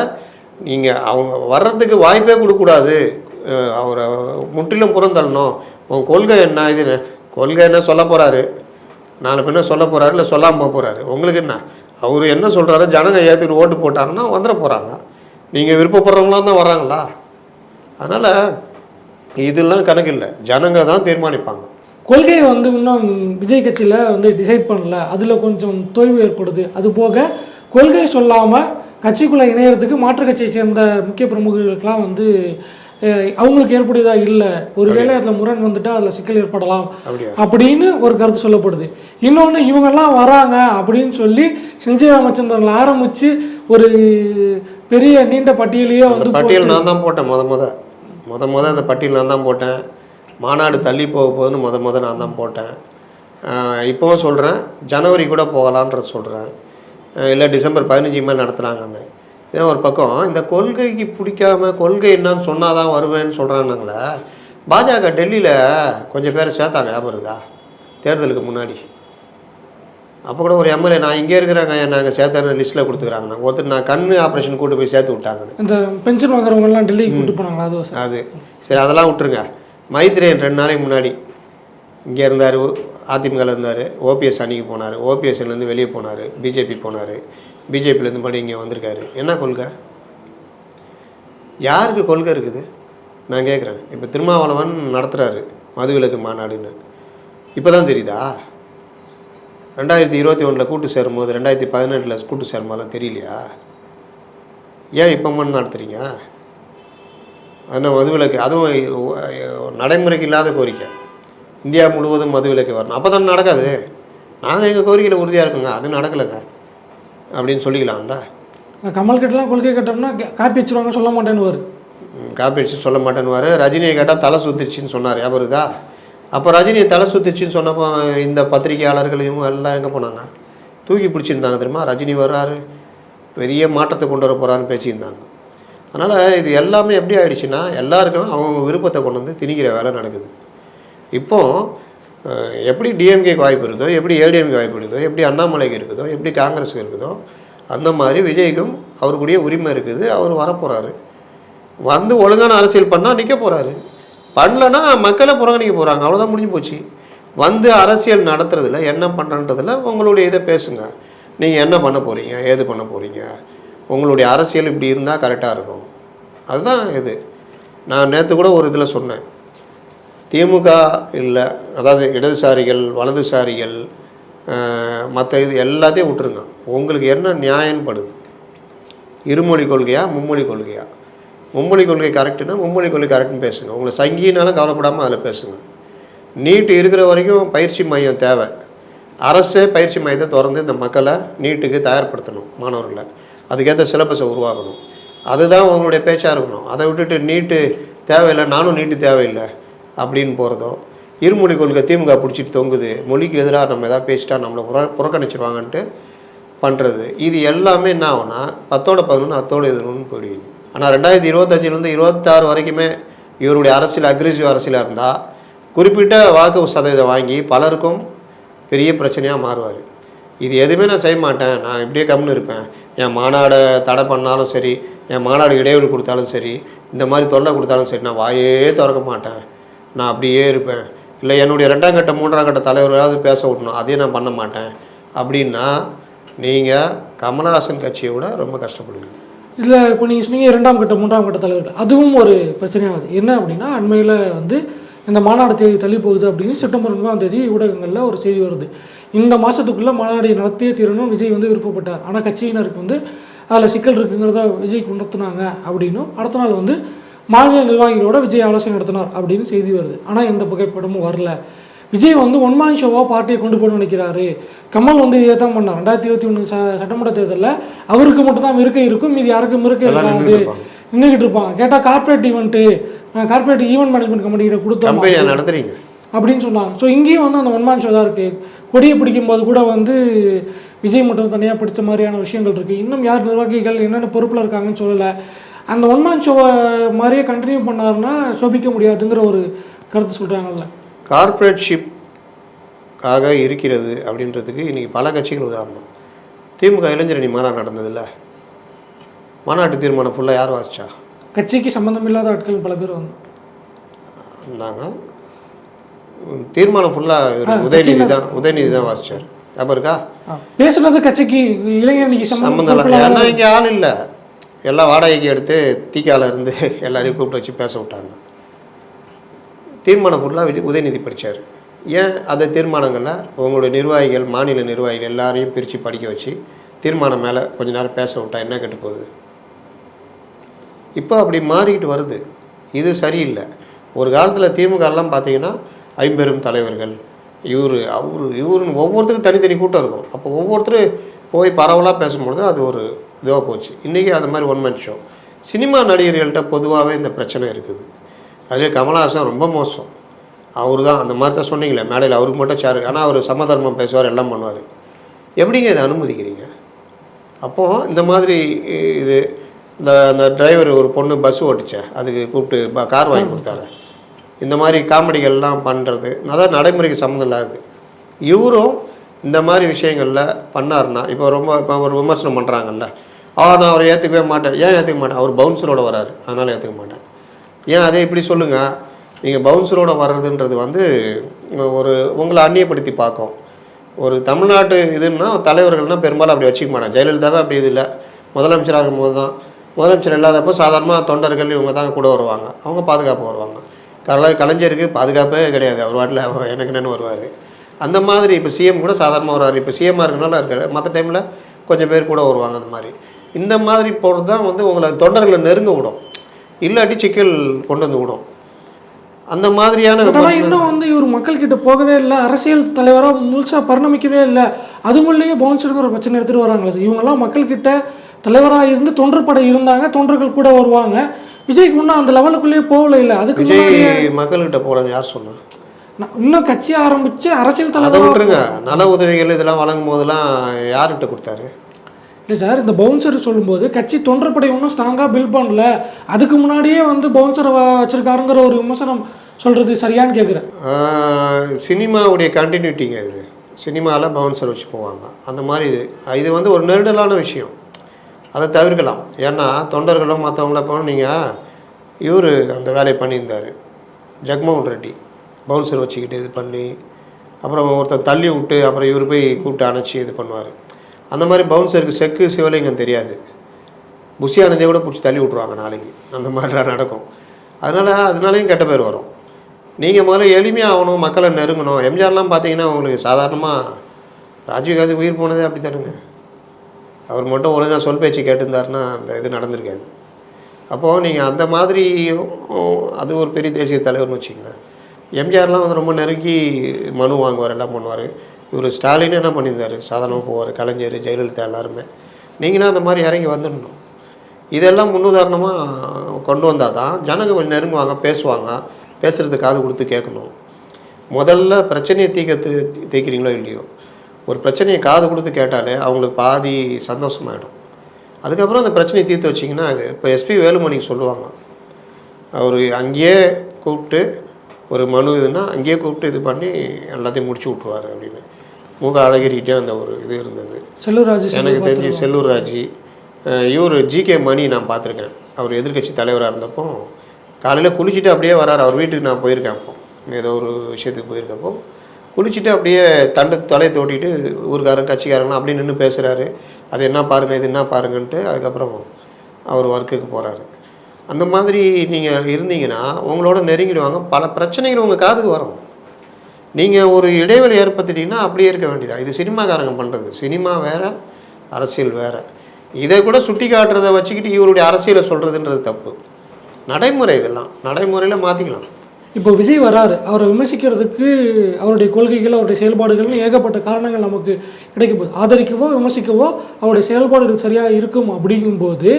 நீங்கள் அவங்க வர்றதுக்கு வாய்ப்பே கொடுக்கக்கூடாது, அவரை முற்றிலும் புறந்தள்ளணும். உங்கள் கொள்கை என்ன, இது கொள்கை என்ன சொல்ல போகிறாரு, 4 பேர் சொல்ல போகிறாரு, இல்லை சொல்லாமல் போக போகிறாரு. உங்களுக்கு என்ன, அவர் என்ன சொல்கிறாரு, ஜனங்க ஏற்றுக்கிட்டு ஓட்டு போட்டாங்கன்னா வந்துட போகிறாங்க. நீங்கள் விருப்பப்படுறவங்களாம் தான் வர்றாங்களா? அதனால் இதெல்லாம் கணக்கு இல்லை, ஜனங்க தான் தீர்மானிப்பாங்க. கொள்கையை வந்து இன்னும் விஜய் கட்சியில் வந்து டிசைட் பண்ணல, அதில் கொஞ்சம் தொய்வு ஏற்படுது. அது போக கொள்கையை சொல்லாமல் கட்சிக்குள்ளே இணையறதுக்கு மாற்று கட்சியை சேர்ந்த முக்கிய பிரமுகர்களுக்கெல்லாம் வந்து அவங்களுக்கு ஏற்புடையதாக இல்லை, ஒருவேளை அதில் முரண் வந்துட்டால் அதில் சிக்கல் ஏற்படலாம் அப்படின்னு ஒரு கருத்து சொல்லப்படுது. இன்னொன்று இவங்கெல்லாம் வராங்க அப்படின்னு சொல்லி செஞ்சை ராமச்சந்திரனில் ஆரம்பித்து ஒரு பெரிய நீண்ட பட்டியலையே வந்து பட்டியல் நான் தான் போட்டேன். முத அந்த பட்டியல் நான் தான் போட்டேன். மாநாடு தள்ளி போக போகுதுன்னு முத நான் தான் போட்டேன். இப்போவும் சொல்கிறேன், ஜனவரி கூட போகலான்றது சொல்கிறேன், இல்லை டிசம்பர் 15 மேலே நடத்துகிறாங்கன்னு. ஏன் ஒரு பக்கம் இந்த கொள்கைக்கு பிடிக்காம கொள்கை என்னன்னு சொன்னால் தான் வருவேன்னு சொல்கிறாங்கங்களே. பாஜக டெல்லியில் கொஞ்சம் பேரை சேர்த்தாங்க, ஞாபகம் இருக்கா? தேர்தலுக்கு முன்னாடி அப்போ கூட ஒரு எம்எல்ஏ நான் இங்கே இருக்கிறாங்க நாங்கள் சேர்த்தான லிஸ்ட்டில் கொடுத்துக்கிறாங்க. நான் ஒருத்தர் நான் கண் ஆப்ரேஷன் கூட்டு போய் சேர்த்து விட்டாங்கன்னு. இந்த பென்ஷன் வாங்குறவங்கலாம் டெல்லிக்கு கூட்டு போனாங்களா? அது சரி, அதெல்லாம் விட்டுருங்க. மைத்ரேயன் 2 நாளைக்கு முன்னாடி இங்கே இருந்தார், அதிமுகவில் இருந்தார், ஓபிஎஸ் அன்றைக்கி போனார், ஓபிஎஸ்லேருந்து வெளியே போனார், பிஜேபி போனார், பிஜேபியிலேருந்து மறுபடியும் இங்கே வந்திருக்காரு. என்ன கொள்கை? யாருக்கு கொள்கை இருக்குது நான் கேட்குறேன். இப்போ திருமாவளவன் நடத்துகிறாரு மதுவிலக்கு மாநாடுன்னு, இப்போ தான் தெரியுதா? 2021 கூட்டு சேரும்போது 2018 கூட்டு சேரும்போதெல்லாம் தெரியலையா? ஏன் இப்போ மட்டும் நடத்துகிறீங்க? அதனால் மதுவிலக்கு, அதுவும் நடைமுறைக்கு இல்லாத கோரிக்கை, இந்தியா முழுவதும் மதுவிலக்கு வரணும். அப்போ தான் நடக்காது. நாங்கள் எங்கள் கோரிக்கையில் உறுதியாக இருக்குங்க, அது நடக்கலைங்க அப்படின்னு சொல்லிக்கலாம்ல. கமல் கிட்டலாம் கொள்கை கட்டோம்னா காப்பி வச்சுருவாங்க, சொல்ல மாட்டேன்னு காப்பி வச்சு சொல்ல மாட்டேன்னு ரஜினியை கேட்டால் தலை சுத்திருச்சின்னு சொன்னார், ஞாபகம் இருக்கா? அப்போ ரஜினியை தலை சுத்திருச்சின்னு சொன்னப்போ இந்த பத்திரிகையாளர்கள் இவங்க எல்லாம் எங்கே போனாங்க? தூக்கி பிடிச்சிருந்தாங்க தெரியுமா? ரஜினி வர்றாரு, பெரிய மாற்றத்தை கொண்டு வர போகிறான்னு பேசியிருந்தாங்க. அதனால் இது எல்லாமே எப்படி ஆயிடுச்சுன்னா எல்லாருக்கும் அவங்கவுங்க விருப்பத்தை கொண்டு வந்து திணிக்கிற வேலை நடக்குது. இப்போது எப்படி டிஎம்கேக்கு வாய்ப்பு இருக்குதோ, எப்படி ஏடிஎம்கே வாய்ப்பு இருக்குதோ, எப்படி அண்ணாமலைக்கு இருக்குதோ, எப்படி காங்கிரஸுக்கு இருக்குதோ, அந்த மாதிரி விஜய்க்கும் அவருக்குரிய உரிமை இருக்குது. அவர் வரப்போகிறாரு. வந்து ஒழுங்கான அரசியல் பண்ணால் நிற்க போகிறாரு. பண்ணலன்னா மக்களை புறக்கணிக்க போகிறாங்க. அவ்வளோதான், முடிஞ்சு போச்சு. வந்து அரசியல் நடத்துறதுல என்ன பண்ணுறன்றதில் உங்களுடைய இதை பேசுங்க. நீங்கள் என்ன பண்ண போகிறீங்க, ஏது பண்ண போகிறீங்க, உங்களுடைய அரசியல் இப்படி இருந்தால் கரெக்டாக இருக்கும். அதுதான் இது. நான் நேற்று கூட ஒரு இதில் சொன்னேன், திமுக இல்லை, அதாவது இடதுசாரிகள் வலதுசாரிகள் மற்ற இது எல்லாத்தையும் விட்டுருங்க. உங்களுக்கு என்ன நியாயம் படுது? இருமொழி கொள்கையா மும்மொழி கொள்கையா? மும்மொழி கொள்கை கரெக்டுன்னா மும்மொழி கொள்கை கரெக்டுன்னு பேசுங்க. உங்களை சங்கினாலும் கவலைப்படாமல் அதில் பேசுங்க. நீட்டு இருக்கிற வரைக்கும் பயிற்சி மையம் தேவை. அரசே பயிற்சி மையத்தை திறந்து இந்த மக்களை நீட்டுக்கு தயார்படுத்தணும், மாணவர்களை. அதுக்கேற்ற சிலபஸை உருவாக்கணும். அதுதான் உங்களுடைய பேச்சாக இருக்கணும். அதை விட்டுட்டு நீட்டு தேவையில்லை, நானும் நீட்டு தேவையில்லை அப்படின்னு போகிறதோ, இருமொழி கொள்கை திமுக பிடிச்சிட்டு தொங்குது, மொழிக்கு எதிராக நம்ம எதாவது பேசிட்டா நம்மளை புறக்கணிச்சிருவாங்கன்ட்டு பண்ணுறது, இது எல்லாமே என்ன ஆகும்னா 10/11 அத்தோடு எதுன்னு போயிடுவீங்க. ஆனால் 2025 26 வரைக்குமே இவருடைய அரசியல் அக்ரெசிவ் அரசியலாக இருந்தால் குறிப்பிட்ட வாக்கு சதவீதம் வாங்கி பலருக்கும் பெரிய பிரச்சனையாக மாறுவார். இது எதுவுமே நான் செய்ய மாட்டேன், நான் இப்படியே கம்முன்னு இருப்பேன், என் மாநாடை தடை பண்ணாலும் சரி, என் மாநாடு இடைவெளி கொடுத்தாலும் சரி, இந்த மாதிரி தொல்லை கொடுத்தாலும் சரி, நான் வாயே திறக்க மாட்டேன், நான் அப்படியே இருப்பேன், இல்லை என்னுடைய 2ஆம் கட்ட 3ஆம் கட்ட தலைவராவது பேச விடணும், அதையும் நான் பண்ண மாட்டேன் அப்படின்னா நீங்கள் கமலஹாசன் கட்சியை விட ரொம்ப கஷ்டப்படுவீங்க. இதில் இப்போ நீங்கள் சொன்னீங்க 2ஆம் கட்ட 3ஆம் கட்ட தலைவர்கள், அதுவும் ஒரு பிரச்சனையாகுது. என்ன அப்படின்னா, அண்மையில் வந்து இந்த மாநாடு தேதி தள்ளி போகுது அப்படின்னு செப்டம்பர் 9ஆம் தேதி ஊடகங்களில் ஒரு செய்தி வருது. இந்த மாதத்துக்குள்ளே மாநாடு நடத்தியே தீரணும் விஜய் வந்து விருப்பப்பட்டார். ஆனால் கட்சியினருக்கு வந்து அதில் சிக்கல் இருக்குங்கிறத விஜய்க்கு உணர்த்தினாங்க அப்படின்னும், அடுத்த நாள் வந்து மாநில நிர்வாகிகளோட விஜய் ஆலோசனை நடத்தினார் அப்படின்னு செய்தி வருது. ஆனால் எந்த புகைப்படமும் வரல. விஜய் வந்து ஒன்மான் ஷோவாக பார்ட்டியை கொண்டு போய் நினைக்கிறாரு. கமல் வந்து இதை தான் பண்ணார். 2021 சட்டமன்ற தேர்தலில் அவருக்கு மட்டும்தான் இருக்கை இருக்கும், மீது யாருக்கும் இருக்கை இருக்காது, நின்றுக்கிட்டு இருப்பாங்க. கேட்டால் கார்பரேட் ஈவெண்ட் மேனேஜ்மெண்ட் கம்பெனிகிட்ட கொடுத்தோம் நடத்துறீங்க அப்படின்னு சொன்னாங்க. ஸோ இங்கேயும் வந்து அந்த ஒன்மான் ஷோ தான் இருக்குது. கொடியை பிடிக்கும்போது கூட வந்து விஜய் மட்டும் தனியாக பிடிச்ச மாதிரியான விஷயங்கள் இருக்குது. இன்னும் யார் நிர்வாகிகள் என்னென்ன பொறுப்பில் இருக்காங்கன்னு சொல்லலை. அந்த ஒன்மான் ஷோவை மாதிரியே கண்டினியூ பண்ணாருன்னா சோபிக்க முடியாதுங்கிற ஒரு கருத்து சொல்கிறாங்கல்ல. கார்பரேட்ஷிப் ஆக இருக்கிறது அப்படின்றதுக்கு இன்றைக்கி பல கட்சிகள் உதாரணம். திமுக இளைஞரணி மாநாடு நடந்ததில்ல, மாநாட்டு தீர்மானம் ஃபுல்லாக யார் வாசிச்சா? கட்சிக்கு சம்மந்தம் இல்லாத ஆட்கள் பல பேர் வந்தாங்க. தீர்மானம் ஃபுல்லாக உதயநிதி தான் வாசிச்சார். அப்போ இருக்கா பேசுனது கட்சிக்கு இளைஞரணிக்கு சம்மந்தம் இல்லை. ஏன்னா இங்கே ஆள் இல்லை, எல்லாம் வாடகைக்கு எடுத்து தீக்கால இருந்து எல்லாரையும் கூப்பிட்டு வச்சு பேச விட்டாங்க. தீர்மானம் ஃபுல்லாக உதயநிதி படித்தார். ஏன் அந்த தீர்மானங்களில் உங்களுடைய நிர்வாகிகள், மாநில நிர்வாகிகள் எல்லாரையும் பிரித்து படிக்க வச்சு தீர்மானம் மேலே கொஞ்ச நேரம் பேச விட்டா என்ன கெட்டு போகுது? இப்போ அப்படி மாறிக்கிட்டு வருது. இது சரியில்லை. ஒரு காலத்தில் திமுகலாம் பார்த்தீங்கன்னா 50 தலைவர்கள், இவருன்னு ஒவ்வொருத்தருக்கும் தனித்தனி கூட்டம் இருக்கும். அப்போ ஒவ்வொருத்தரும் போய் பரவலாக பேசும்பொழுது அது ஒரு இதுவாக போச்சு. இன்றைக்கி அது மாதிரி ஒன் மேன் ஷோ. சினிமா நடிகர்கள்ட்ட பொதுவாகவே இந்த பிரச்சனை இருக்குது. அதுலேயே கமலஹாசன் ரொம்ப மோசம். அவர் தான் அந்த மாதிரி தான் சொன்னீங்களே மேடையில், அவருக்கு மட்டும் சேரு, ஆனால் அவர் சமதர்மம் பேசுவார், எல்லாம் பண்ணுவார். எப்படிங்க இதை அனுமதிக்கிறீங்க? அப்போது இந்த மாதிரி இது அந்த டிரைவர் ஒரு பொண்ணு பஸ் ஓட்டுச்சேன், அதுக்கு கூப்பிட்டு கார் வாங்கி கொடுத்தாரு. இந்த மாதிரி காமெடிகள்லாம் பண்ணுறது அதான் நடைமுறைக்கு சம்மந்தம் இல்லாது. இவரும் இந்த மாதிரி விஷயங்களில் பண்ணார்னா இப்போ ஒரு விமர்சனம் பண்ணுறாங்கல்ல, நான் அவரை ஏற்றுக்கவே மாட்டேன். ஏன் ஏற்றுக்க மாட்டேன்? அவர் பவுன்சரோடு வராரு, அதனால் ஏற்றுக்க மாட்டேன். ஏன் அதை இப்படி சொல்லுங்கள்? நீங்கள் பவுன்சரோடு வர்றதுன்றது வந்து ஒரு உங்களை அந்நியப்படுத்தி பார்க்கும். ஒரு தமிழ்நாட்டு இதுன்னா தலைவர்கள்னால் பெரும்பாலும் அப்படி வச்சுக்க மாட்டாங்க. ஜெயலலிதாவே அப்படி இது இல்லை. முதலமைச்சராக இருக்கும்போது தான், முதலமைச்சர் இல்லாதப்போ சாதாரணமாக தொண்டர்கள் இவங்க தான் கூட வருவாங்க, அவங்க பாதுகாப்பு வருவாங்க. கலைஞருக்கு பாதுகாப்பே கிடையாது, அவர் வாட்டில் எனக்கு என்னென்னு வருவார். அந்த மாதிரி இப்போ சிஎம் கூட சாதாரணமாக வருவார். இப்போ சிஎம்மாக இருக்கனால இருக்காரு, மற்ற டைமில் கொஞ்சம் பேர் கூட வருவாங்க. அந்த மாதிரி இந்த மாதிரி போகிறது தான் வந்து உங்களை தொண்டர்களை நெருங்க விடும், இல்லாட்டி சிக்கல் கொண்டு வந்து விடும். அந்த மாதிரியான இன்னும் வந்து இவர் மக்கள்கிட்ட போகவே இல்லை, அரசியல் தலைவராக முழுசாக பரிணமிக்கவே இல்லை. அதுக்குள்ளேயே பவுன்சருங்கிற ஒரு பிரச்சனை எடுத்துகிட்டு வராங்களே. இவங்கெல்லாம் மக்கள்கிட்ட தலைவராக இருந்து தொண்டர் படை இருந்தாங்க, தொண்டர்கள் கூட வருவாங்க. விஜய்க்கு இன்னும் அந்த லெவலுக்குள்ளேயே போகல. இல்லை அதுக்கு விஜய் மக்கள்கிட்ட போகலன்னு யார் சொன்னா? இன்னும் கட்சி ஆரம்பித்து அரசியல் தலைவர் அதை விட்டுருங்க. நல உதவிகள் இதெல்லாம் வழங்கும் போதெல்லாம் யார்கிட்ட கொடுத்தாரு? இல்லை சார், இந்த பவுன்சர் சொல்லும்போது கட்சி தொண்டர் படை இன்னும் ஸ்ட்ராங்காக பில்ட் பண்ணல, அதுக்கு முன்னாடியே வந்து பவுன்சரை வச்சிருக்காருங்கிற ஒரு விமர்சனம் சொல்கிறது சரியான்னு கேட்குறேன். சினிமாவுடைய கண்டினியூட்டிங்க இது. சினிமாவில் பவுன்சர் வச்சு போவாங்க அந்த மாதிரி. இது வந்து ஒரு நெருடலான விஷயம், அதை தவிர்க்கலாம். ஏன்னா தொண்டர்களும் மற்றவங்கள போனால் நீங்கள் இவர் அந்த வேலையை பண்ணியிருந்தார் ஜெகன்மோகன் ரெட்டி, பவுன்சர் வச்சுக்கிட்டு இது பண்ணி அப்புறம் ஒருத்தர் தள்ளி விட்டு அப்புறம் இவர் போய் கூப்பிட்டு அணைச்சி இது பண்ணுவார். அந்த மாதிரி பவுன்சருக்கு செக்கு சிவலிங்கம் தெரியாது, புஷியானந்தே கூட பிடிச்சி தள்ளி விட்ருவாங்க நாளைக்கு. அந்த மாதிரிலாம் நடக்கும். அதனாலையும் கெட்ட பேர் வரும். நீங்கள் முதல்ல எளிமையாக ஆகணும், மக்களை நெருங்கணும். எம்ஜிஆர்லாம் பார்த்தீங்கன்னா உங்களுக்கு சாதாரணமாக ராஜீவ்காந்தி உயிர் போனதே அப்படி தானுங்க. அவர் மட்டும் ஒழுங்காக சொல் பேச்சு கேட்டிருந்தாருன்னா அந்த இது நடந்திருக்காது. அப்போது நீங்கள் அந்த மாதிரி அது ஒரு பெரிய தேசிய தலைவர்னு வச்சிங்களேன். எம்ஜிஆர்லாம் வந்து ரொம்ப நெருங்கி மனு வாங்குவார், எல்லாம் பண்ணுவார். இவர் ஸ்டாலின் என்ன பண்ணியிருந்தார், சாதாரணமாக போவார். கலைஞர், ஜெயலலிதா எல்லாருமே. நீங்களும் அந்த மாதிரி இறங்கி வந்துடணும். இதெல்லாம் முன்னுதாரணமாக கொண்டு வந்தால் தான் ஜனங்க கொஞ்சம் நெருங்குவாங்க, பேசுவாங்க. பேசுகிறதுக்கு காது கொடுத்து கேட்கணும். முதல்ல பிரச்சனையை தீர்க்கிறீங்களோ இல்லையோ, ஒரு பிரச்சனையை காது கொடுத்து கேட்டாலே அவங்களுக்கு பாதி சந்தோஷமாயிடும். அதுக்கப்புறம் அந்த பிரச்சனையை தீர்த்து வச்சிங்கன்னா அது இப்போ எஸ்பி வேலுமணிக்கு சொல்லுவாங்க, அவர் அங்கேயே கூப்பிட்டு ஒரு மனு இதுன்னா அங்கேயே கூப்பிட்டு இது பண்ணி எல்லாத்தையும் முடிச்சு விட்ருவார் அப்படின்னு. முக அழகிரிக்கிட்டே அந்த ஒரு இது இருந்தது. செல்லூர்ராஜ் எனக்கு தெரிஞ்சு செல்லூர்ராஜ், இவர் ஜிகே மணி நான் பார்த்துருக்கேன். அவர் எதிர்கட்சி தலைவராக இருந்தப்போ காலையில் குளிச்சுட்டு அப்படியே வராரு. அவர் வீட்டுக்கு நான் போயிருக்கேன். அப்போ ஏதோ ஒரு விஷயத்துக்கு போயிருக்கப்போ குளிச்சுட்டு அப்படியே தலையை தோட்டிட்டு ஊருக்காரன் கட்சிக்காரங்களாம் அப்படி நின்று பேசுகிறாரு. அது என்ன பாருங்கள், இது என்ன பாருங்கன்ட்டு அதுக்கப்புறம் அவர் ஒர்க்குக்கு போகிறாரு. அந்த மாதிரி நீங்கள் இருந்தீங்கன்னா உங்களோட நெருங்கிடுவாங்க. பல பிரச்சனைகள் உங்கள் காதுக்கு வரும். நீங்கள் ஒரு இடைவெளி ஏற்படுத்திட்டீங்கன்னா அப்படியே இருக்க வேண்டியதான். இது சினிமாக்காரங்க பண்ணுறது. சினிமா வேறு, அரசியல் வேறு. இதை கூட சுட்டி காட்டுறதை வச்சுக்கிட்டு இவருடைய அரசியலை சொல்கிறதுன்றது தப்பு. நடைமுறை, இதெல்லாம் நடைமுறையில் மாற்றிக்கலாம். இப்போ விஜய் வராரு, அவரை விமர்சிக்கிறதுக்கு அவருடைய கொள்கைகள், அவருடைய செயல்பாடுகள்னு ஏகப்பட்ட காரணங்கள் நமக்கு கிடைக்க போகுது. ஆதரிக்கவோ விமர்சிக்கவோ அவருடைய செயல்பாடுகள் சரியாக இருக்கும். அப்படிங்கும்போது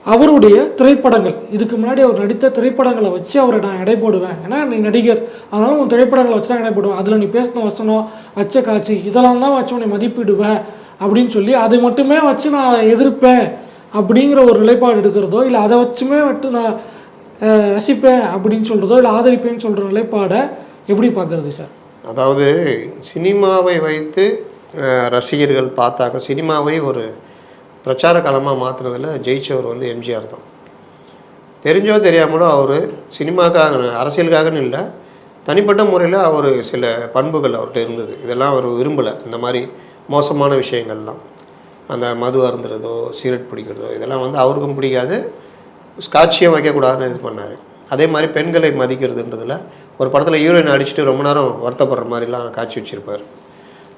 அவருடைய திரைப்படங்கள், இதுக்கு முன்னாடி அவர் நடித்த திரைப்படங்களை வச்சு அவரை நான் எடை போடுவேன். ஏன்னா நீ நடிகர், அதனால உன் திரைப்படங்களை வச்சு தான் எடை போடுவேன். அதில் நீ பேசின வசனம், வச்ச காட்சி, இதெல்லாம் தான் வச்சு உன்னை மதிப்பிடுவேன் அப்படின்னு சொல்லி அதை மட்டுமே வச்சு நான் எதிர்ப்பேன் அப்படிங்கிற ஒரு நிலைப்பாடு எடுக்கிறதோ, இல்லை அதை வச்சுமே மட்டும் நான் ரசிப்பேன் அப்படின்னு சொல்கிறதோ, இல்லை ஆதரிப்பேன்னு சொல்கிற நிலைப்பாடை எப்படி பார்க்குறது சார்? அதாவது சினிமாவை வைத்து ரசிகர்கள் பார்த்தாக்க சினிமாவை ஒரு பிரச்சார காலமாக மாற்றுனதில் ஜெயிச்சவர் வந்து எம்ஜிஆர் தான். தெரிஞ்சோ தெரியாமலோ அவர் சினிமாக்காக, அரசியலுக்காகன்னு இல்லை, தனிப்பட்ட முறையில் அவர் சில பண்புகள் அவர்கிட்ட இருந்தது. இதெல்லாம் அவர் விரும்பலை. இந்த மாதிரி மோசமான விஷயங்கள்லாம், அந்த மது அருந்துறதோ சிகரெட் பிடிக்கிறதோ இதெல்லாம் வந்து அவருக்கும் பிடிக்காது. ஸ்காட்சியம் வைக்கக்கூடாதுன்னு இது பண்ணார். அதே மாதிரி பெண்களை மதிக்கிறதுன்றதில் ஒரு படத்தில் ஹீரோயின் அடிச்சுட்டு ரொம்ப நேரம் வருத்தப்படுற மாதிரிலாம் காட்சி வச்சுருப்பார்.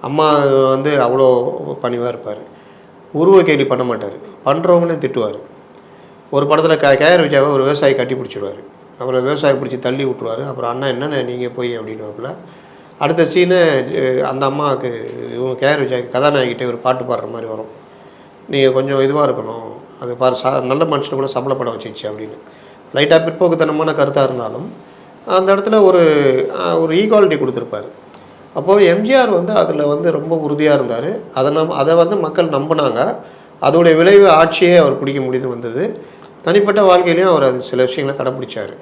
அம்மா வந்து அவ்வளோ பணிவாக இருப்பார். உருவ கேலி பண்ண மாட்டார், பண்ணுறவங்களையும் திட்டுவார். ஒரு படத்தில் கேஆர் விஜயாவை ஒரு விவசாயி கட்டி பிடிச்சிடுவார். அப்புறம் விவசாயி பிடிச்சி தள்ளி விட்டுருவார். அப்புறம் அண்ணா என்னென்ன நீங்கள் போய் அப்படின்னுவாப்பில். அடுத்த சீனு அந்த அம்மாவுக்கு இவங்க கேஆர் விஜயாவுக்கு கதாநாயகிட்டே ஒரு பாட்டு பாடுற மாதிரி வரும். நீங்கள் கொஞ்சம் இதுவாக இருக்கணும், அது பாரு நல்ல மனுஷனை கூட சம்பளப்பட வச்சிச்சு அப்படின்னு. லைட்டாக பிற்போக்குத்தனமான கருத்தாக இருந்தாலும் அந்த இடத்துல ஒரு ஈக்குவாலிட்டி கொடுத்துருப்பார். அப்போது எம்ஜிஆர் வந்து அதில் வந்து ரொம்ப உறுதியாக இருந்தார். அதை வந்து மக்கள் நம்பினாங்க. அதோடைய விளைவு ஆட்சியே அவர் பிடிக்க முடியுது வந்தது. தனிப்பட்ட வாழ்க்கையிலையும் அவர் அது சில விஷயங்களை கடைப்பிடிச்சார்,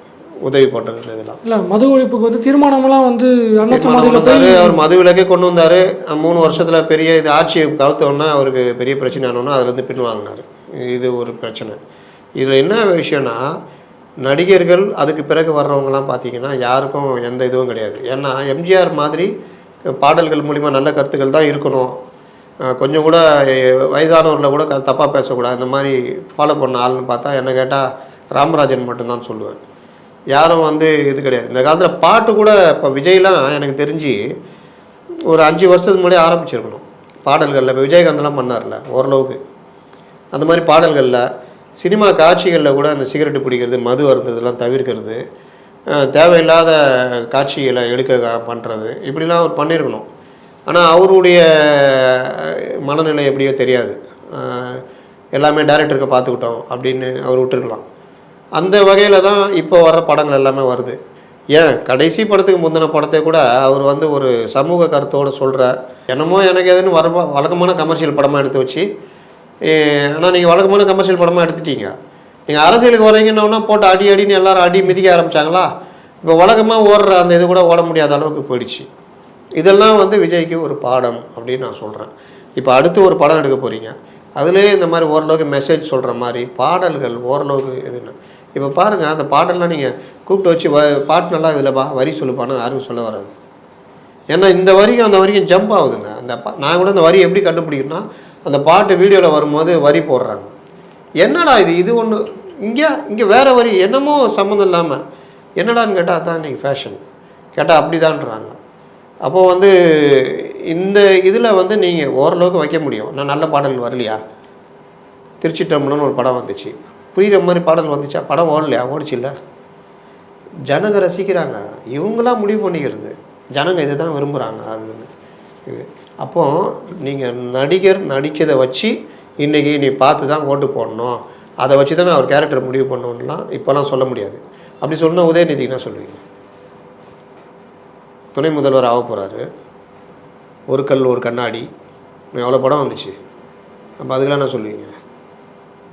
உதவி பண்ணுறதுல இதெல்லாம். இல்லை, மது ஒழிப்புக்கு வந்து தீர்மானம்லாம் வந்து அவர் மது விலக்கே கொண்டு வந்தார். 3 வருஷத்தில் பெரிய இது ஆட்சியை கவுத்தோன்னா அவருக்கு பெரிய பிரச்சனை ஆனோன்னா அதுலேருந்து பின் வாங்கினார். இது ஒரு பிரச்சனை. இதில் என்ன விஷயம்னா, நடிகர்கள் அதுக்கு பிறகு வர்றவங்கலாம் பார்த்தீங்கன்னா யாருக்கும் எந்த இதுவும் கிடையாது. ஏன்னா எம்ஜிஆர் மாதிரி பாடல்கள் மூலிமா நல்ல கருத்துக்கள் தான் இருக்கணும், கொஞ்சம் கூட வயதானவரில் கூட தப்பாக பேசக்கூடாது, இந்த மாதிரி ஃபாலோ பண்ண ஆள்னு பார்த்தா என்ன கேட்டால் ராமராஜன் மட்டும்தான் சொல்லுவேன். யாரும் வந்து இது கிடையாது. இந்த காலத்தில் பாட்டு கூட இப்போ விஜய்லாம் எனக்கு தெரிஞ்சு ஒரு 5 வருஷத்துக்கு முன்னாடியே ஆரம்பிச்சிருக்கணும் பாடல்களில். இப்போ விஜயகாந்தெல்லாம் பண்ணார்ல ஓரளவுக்கு, அந்த மாதிரி பாடல்களில் சினிமா காட்சிகளில் கூட அந்த சிகரெட்டு பிடிக்கிறது, மது அருந்ததெல்லாம் தவிர்க்கிறது, தேவையில்லாத காட்சிகளை எடுக்க பண்ணுறது, இப்படிலாம் அவர் பண்ணியிருக்கணும். ஆனால் அவருடைய மனநிலை எப்படியோ தெரியாது. எல்லாமே டைரக்டருக்கு பார்த்துக்கிட்டோம் அப்படின்னு அவர் விட்டுருக்கலாம். அந்த வகையில் தான் இப்போ வர்ற படங்கள் எல்லாமே வருது. ஏன் கடைசி படத்துக்கு முந்தின படத்தை கூட அவர் வந்து ஒரு சமூக கருத்தோடு சொல்கிற என்னமோ எனக்கு எதுன்னு வழக்கமான கமர்ஷியல் படமாக எடுத்து வச்சு, ஆனால் நீங்கள் வழக்கமான கமர்ஷியல் படமாக எடுத்துட்டீங்க. நீங்கள் அரசியலுக்கு வரீங்கன்னா போட்டு அடின்னு எல்லாரும் அடி மிதிக்க ஆரம்பித்தாங்களா? இப்போ வழக்கமாக ஓடுற அந்த இது கூட ஓட முடியாத அளவுக்கு போயிடுச்சு. இதெல்லாம் வந்து விஜய்க்கு ஒரு பாடம் அப்படின்னு நான் சொல்கிறேன். இப்போ அடுத்து ஒரு படம் எடுக்க போகிறீங்க, அதுலேயே இந்த மாதிரி ஓரளவுக்கு மெசேஜ் சொல்கிற மாதிரி பாடல்கள் ஓரளவுக்கு எதுன்னு இப்போ பாருங்கள். அந்த பாடல்லாம் நீங்கள் கூப்பிட்டு வச்சு பாட்டு நல்லா இதில் வரி சொல்லுப்பான்னு யாரும் சொல்ல வராது. ஏன்னா இந்த வரிக்கும் அந்த வரிக்கும் ஜம்ப் ஆகுதுங்க. அந்த நான் கூட அந்த வரி எப்படி கண்டுபிடிக்கிறேன்னா, அந்த பாட்டு வீடியோவில் வரும்போது வரி போடுறாங்க. என்னடா இது ஒன்று இங்கே வேறு வரி என்னமோ சம்மந்தம் இல்லாமல் என்னடான்னு கேட்டால் அதான் இன்றைக்கி ஃபேஷன் கேட்டால் அப்படி தான்றாங்க. அப்போ வந்து இந்த இதில் வந்து நீங்கள் ஓரளவுக்கு வைக்க முடியும். நான் நல்ல பாடல் வரலையா, திருச்சி டம்ளர்னு ஒரு படம் வந்துச்சு, புரிகிற மாதிரி பாடல் வந்துச்சா, படம் ஓடலையா, ஓடிச்சு இல்லை, ஜனங்க ரசிக்கிறாங்க. இவங்களாம் முடிவு பண்ணிக்கிறது, ஜனங்க இதை தான் விரும்புகிறாங்க அதுன்னு இது. அப்போது நீங்கள் நடிக்கிறதை வச்சு இன்றைக்கி நீ பார்த்து தான் ஓட்டு போடணும், அதை வச்சு தானே அவர் கேரக்டர் முடிவு பண்ணணும்லாம் இப்போலாம் சொல்ல முடியாது. அப்படி சொன்னால் உதயநிதிக்கு என்ன சொல்லுவீங்க? துணை முதல்வர் ஆக போகிறாரு, ஒரு கல் ஒரு கண்ணாடி, எவ்வளோ படம் வந்துச்சு, அப்போ அதுக்கெல்லாம் என்ன சொல்லுவீங்க?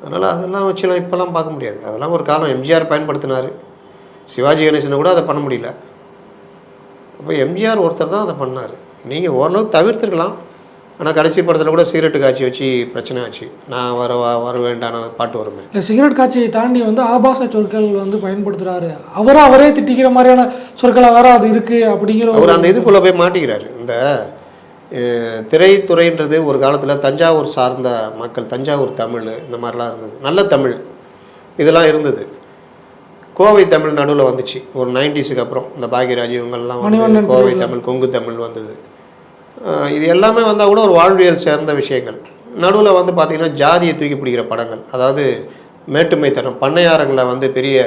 அதனால் அதெல்லாம் வச்சுலாம் இப்போலாம் பார்க்க முடியாது. அதெல்லாம் ஒரு காலம் எம்ஜிஆர் பயன்படுத்தினார், சிவாஜி கணேசனை கூட அதை பண்ண முடியல. அப்போ எம்ஜிஆர் ஒருத்தர் தான் அதை பண்ணார். நீங்கள் ஓரளவுக்கு தவிர்த்துருக்கலாம். ஆனால் கடைசி படத்தில் கூட சிகரெட்டு காய்ச்சி வச்சு பிரச்சனை ஆச்சு. நான் வர வேண்டான பாட்டு வருமே. இல்லை, சிகரெட் காய்ச்சியை தாண்டி வந்து ஆபாச சொற்கள் வந்து பயன்படுத்துகிறாரு. அவரே திட்டிக்கிற மாதிரியான சொற்களை வேற அது இருக்குது அப்படிங்கிற அவர் அந்த இதுக்குள்ளே போய் மாட்டிக்கிறாரு. இந்த திரைத்துறைன்றது ஒரு காலத்தில் தஞ்சாவூர் சார்ந்த மக்கள், தஞ்சாவூர் தமிழ் இந்த மாதிரிலாம் இருந்தது, நல்ல தமிழ் இதெல்லாம் இருந்தது. கோவை தமிழ் நடுவில் வந்துச்சு ஒரு 90s அப்புறம். இந்த பாக்யராஜ் இவங்கெல்லாம் வந்து கோவை தமிழ், கொங்கு தமிழ் வந்தது. இது எல்லாமே வந்தால் கூட ஒரு வாழ்வியல் சேர்ந்த விஷயங்கள். நடுவில் வந்து பார்த்திங்கன்னா ஜாதியை தூக்கி பிடிக்கிற படங்கள், அதாவது மேட்டுமைத்தனம், பண்ணையாரங்களை வந்து பெரிய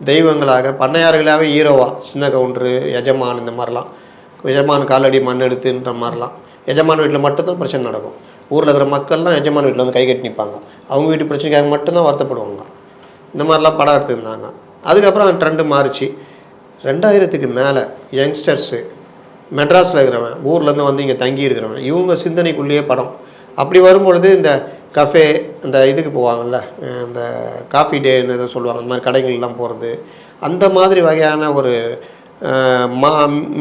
தெய்வங்களாக, பண்ணையார்களாகவே ஹீரோவா, சின்ன கவுண்டரு, எஜமான், இந்த மாதிரிலாம், எஜமான் காலடி மண் எடுத்துன்ற மாதிரிலாம். எஜமான் வீட்டில் மட்டும்தான் பிரச்சனை நடக்கும். ஊரில் இருக்கிற மக்கள்லாம் எஜமான் வீட்டில் வந்து கை கட்டி நிற்பாங்க, அவங்க வீட்டு பிரச்சனைக்காக மட்டும்தான் வருத்தப்படுவாங்க. இந்த மாதிரிலாம் படம் எடுத்துருந்தாங்க. அதுக்கப்புறம் அந்த ட்ரெண்டு மாறிச்சு. 2000க்கு மேலே யங்ஸ்டர்ஸு, மெட்ராஸில் இருக்கிறவன், ஊர்லேருந்து வந்து இங்கே தங்கி இருக்கிறவன், இவங்க சிந்தனைக்குள்ளேயே படம். அப்படி வரும்பொழுது இந்த கஃபே, இந்த இதுக்கு போவாங்கள்ல, இந்த காஃபி டேன்னு எதை சொல்லுவாங்க, அந்த மாதிரி கடைகள்லாம் போகிறது, அந்த மாதிரி வகையான ஒரு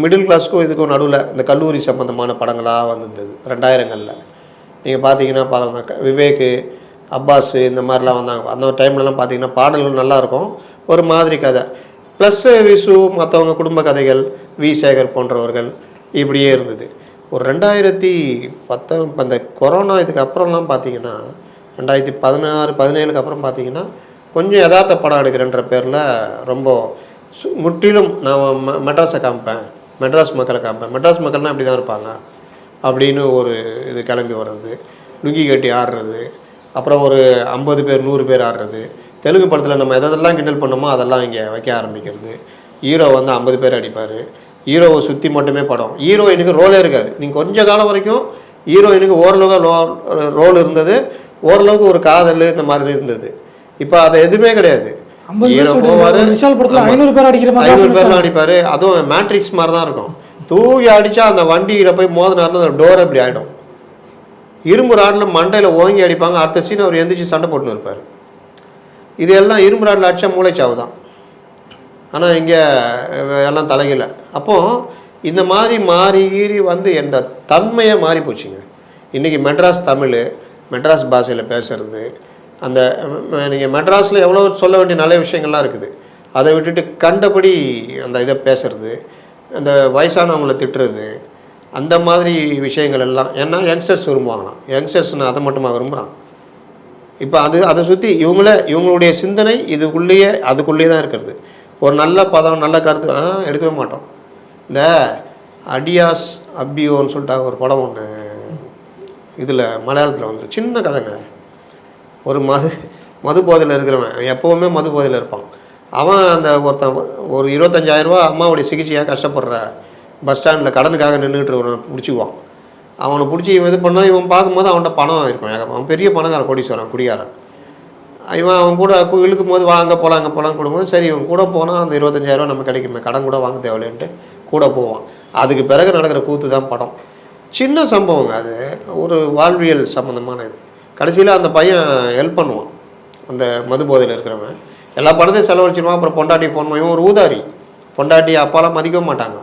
மிடில் கிளாஸுக்கும் இதுக்கும் நடுவில் இந்த கல்லூரி சம்மந்தமான படங்களாக வந்திருந்தது 2000களில். நீங்கள் பார்த்தீங்கன்னா பார்க்கலாம், விவேக்கு, அப்பாஸு இந்த மாதிரிலாம் வந்தாங்க. அந்த டைம்லலாம் பார்த்தீங்கன்னா பாடல்கள் நல்லாயிருக்கும், ஒரு மாதிரி கதை. ப்ளஸ்ஸு விசு, மற்றவங்க குடும்ப கதைகள், வி சேகர் போன்றவர்கள், இப்படியே இருந்தது. ஒரு 2010 அந்த கொரோனா இதுக்கு அப்புறம்லாம் பார்த்தீங்கன்னா 2016-17க்கு அப்புறம் பார்த்தீங்கன்னா கொஞ்சம் யதார்த்த படம் எடுக்கிறன்ற பேரில் ரொம்ப முற்றிலும் நான் மெட்ராஸை காமிப்பேன், மெட்ராஸ் மக்களை காமிப்பேன், மெட்ராஸ் மக்கள்னால் இப்படி தான் இருப்பாங்க அப்படின்னு ஒரு இது கிளம்பி வர்றது, லுங்கி கட்டி ஆடுறது, அப்புறம் ஒரு 50 பேர் 100 பேர் ஆடுறது. தெலுங்கு படத்தில் நம்ம எதெல்லாம் கிண்டல் பண்ணோமோ அதெல்லாம் இங்கே வைக்க ஆரம்பிக்கிறது. ஹீரோ வந்து 50 பேர் அடிப்பார், ஹீரோவை சுற்றி மட்டுமே படம், ஹீரோயினுக்கு ரோலே இருக்காது. நீங்கள் கொஞ்ச காலம் வரைக்கும் ஹீரோயினுக்கு ஓரளவுக்கு ரோல் இருந்தது, ஓரளவுக்கு ஒரு காதல் இந்த மாதிரி இருந்தது. இப்போ அதை எதுவுமே கிடையாது. ஹீரோ போவார், 500 பேர்லாம் அடிப்பார். அதுவும் மேட்ரிக்ஸ் மாதிரி தான் இருக்கும். தூக்கி அடித்தா அந்த வண்டியில் போய் மோதினாருன்னா அந்த டோர் அப்படி ஆகிடும். இரும்பு ராடில் மண்டையில் ஓங்கி அடிப்பாங்க, அடுத்த சீன் அவர் எந்திரிச்சு சண்டை போட்டுன்னு இருப்பார். இது எல்லாம் இரும்பு ராடில் அடித்தா மூளைச்சாவு தான். ஆனால் இங்கே எல்லாம் தலைகீழ. அப்போது இந்த மாதிரி மாறி வந்து எந்த தன்மையை மாறி போச்சுங்க. இன்றைக்கி மெட்ராஸ் தமிழ், மெட்ராஸ் பாஷையில் பேசுகிறது, அந்த நீங்கள் மெட்ராஸில் எவ்வளோ சொல்ல வேண்டிய நல்ல விஷயங்கள்லாம் இருக்குது, அதை விட்டுட்டு கண்டபடி அந்த இதை பேசுகிறது, அந்த வயசானவங்களை திட்டுறது, அந்த மாதிரி விஷயங்கள் எல்லாம். ஏன்னா யங்ஸ்டர்ஸ் விரும்புவாங்களாம். யங்ஸ்டர்ஸ்னு அதை மட்டுமா விரும்புகிறான்? இப்போ அதை சுற்றி இவங்களுடைய சிந்தனை இதுக்குள்ளேயே அதுக்குள்ளேயே தான் இருக்கிறது. ஒரு நல்ல பதம், நல்ல கருத்து எடுக்கவே மாட்டோம். இந்த அடியாஸ் அப்பியோன்னு சொல்லிட்டு ஒரு படம் ஒன்று இதில் மலையாளத்தில் வந்து சின்ன கதைங்க. ஒரு மது போதையில் இருக்கிறவன், எப்போவுமே மது போதையில் இருப்பான். அவன் அந்த ஒருத்தன் ஒரு 25,000 ரூபா அம்மாவுடைய சிகிச்சையாக கஷ்டப்படுற பஸ் ஸ்டாண்டில் கடனுக்காக நின்றுட்டு பிடிச்சிக்குவான். அவனை பிடிச்சி இவன் இது பண்ணால் இவன் பார்க்கும்போது அவன்கிட்ட பணம் இருக்கும், அவன் பெரிய பணக்காரன், கோடீஸ்வரன், குடிகாரன். அவன் கூட இழுக்கும் போது அங்கே போகலாம் கொடுக்கும்போது சரி இவன் கூட போனால் அந்த 25,000 ரூபா நம்ம கிடைக்குமே, கடன் கூட வாங்க தேவையில்லைன்ட்டு கூட போவான். அதுக்கு பிறகு நடக்கிற கூத்து தான் படம். சின்ன சம்பவங்க, அது ஒரு வாழ்வியல் சம்மந்தமான இது. கடைசியில் அந்த பையன் ஹெல்ப் பண்ணுவான், அந்த மது போதையில் இருக்கிறவன் எல்லா பணத்தையும் செலவழிச்சிடுவான். அப்புறம் பொண்டாட்டி ஃபோன் பண்ணுவான், இவன் ஒரு ஊதாரி, பொண்டாட்டி அப்பாலாம் மதிக்கவும் மாட்டாங்க.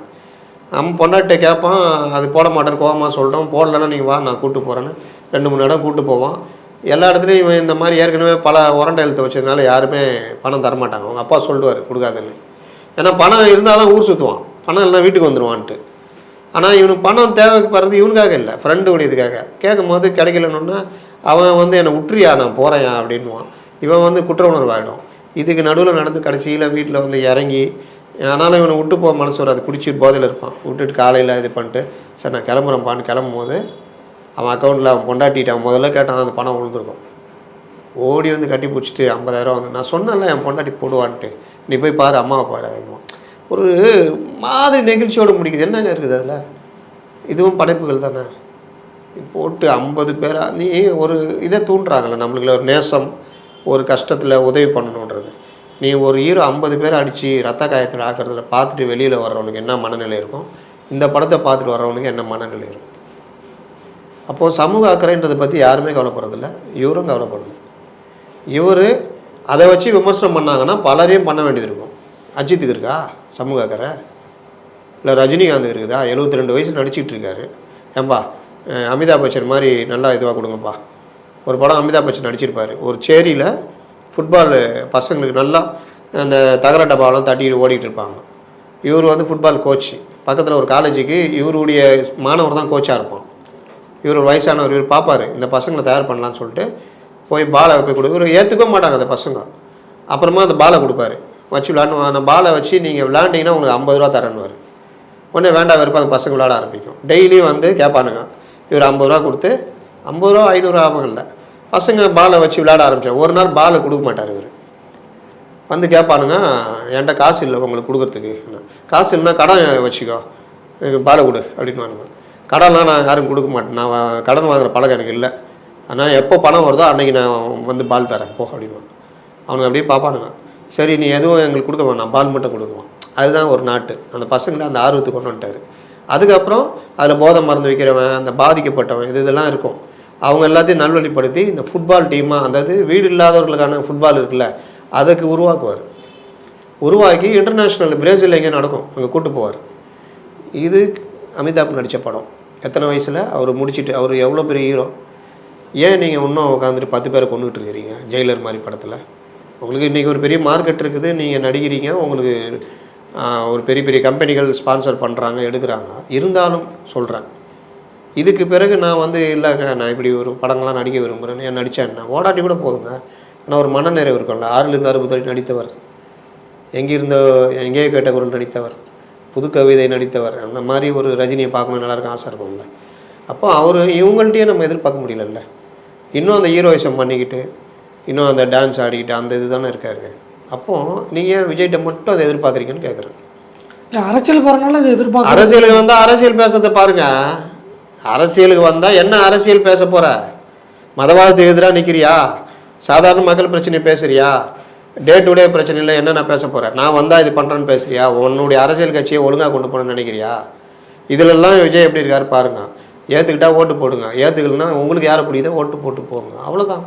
பொண்டாட்டியை கேட்பான், அது போட மாட்டேன்னு கோவமாக சொல்லிட்டோம். போடலன்னா நீங்கள் வா நான் கூப்பிட்டு போகிறேன்னு 2-3 இடம் கூப்பிட்டு போவான். எல்லா இடத்துலையும் இவன் இந்த மாதிரி ஏற்கனவே பல உரண்டை எழுத்து வச்சதுனால யாருமே பணம் தரமாட்டாங்க. அவங்க அப்பா சொல்லுவார் கொடுக்காதுன்னு. ஏன்னா பணம் இருந்தால் தான் ஊர் சுற்றுவான், பணம் இல்லைனா வீட்டுக்கு வந்துடுவான்ட்டு. ஆனால் இவனுக்கு பணம் தேவைப்படுறது இவனுக்காக இல்லை, ஃப்ரெண்டு இதுக்காக. கேட்கும் போது கிடைக்கலன்னா அவன் வந்து என்னை விட்டுறியா நான் போகிறேன் அப்படின்வான். இவன் வந்து குற்ற உணர்வு ஆகிடும். இதுக்கு நடுவில் நடந்து கடைசியில் வீட்டில் வந்து இறங்கி, ஆனாலும் இவனை விட்டு போக மனசு வராது, குடிச்சு போதையில் இருப்பான். விட்டுட்டு காலையில் இது பண்ணிட்டு சரி நான் கிளம்புறேன்ப்பான்னு கிளம்பும் போது அவன் அக்கௌண்ட்டில் அவன் பொண்டாட்டிட்டு அவன் முதல்ல கேட்டான், அந்த பணம் விழுந்துருக்கும். ஓடி வந்து கட்டி பிடிச்சிட்டு 50,000 வந்து நான் சொன்னேன்ல என் பொண்டாட்டி போடுவான்ட்டு, நீ போய் பாரு அம்மாவை பாரு அப்படின்வான். ஒரு மாதிரி நெகிழ்ச்சியோடு முடிக்குது. என்னங்க இருக்குது அதில்? இதுவும் படைப்புகள் தானே. போட்டு 50 பேரா நீ ஒரு இதை தூண்டுறாங்கல்ல நம்மளுக்குள்ள ஒரு நேசம், ஒரு கஷ்டத்தில் உதவி பண்ணணுன்றது. நீ ஒரு ஹீரோ 50 பேரை அடித்து ரத்த காயத்தில் ஆக்கிறதுல பார்த்துட்டு வெளியில் வர்றவனுக்கு என்ன மனநிலை இருக்கும், இந்த படத்தை பார்த்துட்டு வர்றவனுக்கு என்ன மனநிலை இருக்கும்? அப்போது சமூக அக்கறைன்றதை பற்றி யாருமே கவலைப்படுறதில்ல, இவரும் கவலைப்படணும். இவர் அதை வச்சு விமர்சனம் பண்ணாங்கன்னா பலரையும் பண்ண வேண்டியது இருக்கும். அஜித்துக்கு இருக்கா சமூக அக்கறை? இல்லை ரஜினிகாந்த் இருக்குதா? 72 வயசு நடிச்சிட்டு இருக்காரு. ஏன்பா அமிதாப் பச்சன் மாதிரி நல்லா இதுவாக கொடுங்கப்பா. ஒரு படம் அமிதாப் பச்சன் நடிச்சிருப்பார். ஒரு சேரியில் ஃபுட்பால் பசங்களுக்கு நல்லா அந்த தகர டப்பாவெல்லாம் தட்டிட்டு ஓடிட்டு இருப்பாங்க. இவர் வந்து ஃபுட்பால் கோச். பக்கத்தில் ஒரு காலேஜுக்கு இவருடைய மாணவர் தான் கோச்சாக இருப்பான். இவர் ஒரு வயசானவர். இவர் பார்ப்பார் இந்த பசங்களை தயார் பண்ணலான்னு சொல்லிட்டு போய் பாலை போய் கொடுக்க. இவர் ஏற்றுக்க மாட்டாங்க அந்த பசங்க. அப்புறமா அந்த பாலை கொடுப்பாரு, வச்சு விளாடணும். அந்த பாலை வச்சு நீங்கள் விளாண்டிங்கன்னா உங்களுக்கு 50 ரூபா தரேன்னுவார். உடனே வேண்டாம் வெறுப்பா அந்த பசங்க விளாட ஆரம்பிக்கும். டெய்லியும் வந்து கேட்பானுங்க. இவர் 50 ரூபா கொடுத்து 50 ரூபா 500 ஆகும் இல்லை, பசங்க பாலை வச்சு விளையாட ஆரம்பித்தார். ஒரு நாள் பாலை கொடுக்க மாட்டார் இவர். வந்து கேட்பானுங்க, என்கிட்ட காசு இல்லை உங்களுக்கு கொடுக்குறதுக்கு. காசு இல்லைன்னா கடன் வச்சுக்கோ, பாலை கொடு அப்படின்வானுங்க. கடன்லாம் நான் யாரும் கொடுக்க மாட்டேன், நான் கடன் வாங்குகிற பழக்கம் எனக்கு இல்லை, அதனால் எப்போ பணம் வருதோ அன்றைக்கி நான் வந்து பால் தரேன் போ அப்படின்வான். அவனுங்க அப்படியே பார்ப்பானுங்க. சரி நீ எதுவும் எங்களுக்கு கொடுக்க வேணாம், பால் மட்டும் கொடுக்குவான். அதுதான் ஒரு நாட்டு. அந்த பசங்களை அந்த ஆர்வத்துக்கு கொண்டு வந்துட்டார். அதுக்கப்புறம் அதில் போதை மருந்து வைக்கிறவன், அந்த பாதிக்கப்பட்டவன், இதெல்லாம் இருக்கும். அவங்க எல்லாத்தையும் நல்வழிப்படுத்தி இந்த ஃபுட்பால் டீமாக, அதாவது வீடு இல்லாதவர்களுக்கான ஃபுட்பால் இருக்குல்ல, அதுக்கு உருவாக்குவார். உருவாக்கி இன்டர்நேஷ்னல் பிரேசில் எங்கே நடக்கும் அங்கே கூட்டு போவார். இது அமிதாப் நடித்த படம். எத்தனை வயசில் அவர் முடிச்சுட்டு, அவர் எவ்வளோ பெரிய ஹீரோ. ஏன் நீங்கள் இன்னும் உட்காந்துட்டு 10 பேரை கொண்டுகிட்டு இருக்கிறீங்க ஜெயிலர் மாதிரி படத்தில்? உங்களுக்கு இன்றைக்கி ஒரு பெரிய மார்க்கெட் இருக்குது, நீங்கள் நடிக்கிறீங்க, உங்களுக்கு ஒரு பெரிய பெரிய கம்பெனிகள் ஸ்பான்சர் பண்ணுறாங்க, எடுக்கிறாங்க. இருந்தாலும் சொல்கிறேன், இதுக்கு பிறகு நான் வந்து இல்லைங்க நான் இப்படி ஒரு படங்கள்லாம் நடிக்க விரும்புகிறேன்னு ஏன் நடித்தேன்னா ஓடாட்டி கூட போதுங்க. ஆனால் ஒரு மனநிறைவு இருக்கும்ல. 6லேருந்து 60 வரை நடித்தவர், எங்கேயோ கேட்ட குரல் நடித்தவர், புது கவிதை நடித்தவர், அந்த மாதிரி ஒரு ரஜினியை பார்க்கணும் நல்லாயிருக்கும் ஆசை இருக்கும்ல. அப்போ அவர் இவங்கள்ட்டையே நம்ம எதிர்பார்க்க முடியலல்ல. இன்னும் அந்த ஹீரோயிசம் பண்ணிக்கிட்டு, இன்னும் அந்த டான்ஸ் ஆடிக்கிட்டு அந்த இது தானே இருக்காரு. அப்போது நீங்கள் விஜய்கிட்ட மட்டும் அதை எதிர்பார்க்குறீங்கன்னு கேட்குறேன். இல்லை அரசியலுக்கு வரனால அதை எதிர்பார்க்க. அரசியலுக்கு வந்தால் அரசியல் பேசுறதை பாருங்கள். அரசியலுக்கு வந்தால் என்ன அரசியல் பேச போகிற? மதவாதத்துக்கு எதிராக நிற்கிறியா? சாதாரண மக்கள் பிரச்சனையை பேசுகிறியா? டே டு டே பிரச்சனையில் என்னென்ன பேச போகிறேன்? நான் வந்தால் இது பண்ணுறேன்னு பேசுகிறியா? உன்னுடைய அரசியல் கட்சியை ஒழுங்காக கொண்டு போகணும்னு நினைக்கிறியா? இதிலெல்லாம் விஜய் எப்படி இருக்காரு பாருங்கள். ஏற்றுக்கிட்டா ஓட்டு போடுங்க, ஏற்றுக்கலன்னா உங்களுக்கு யாரை பிடிக்குதோ ஓட்டு போட்டு போங்க, அவ்வளோதான்.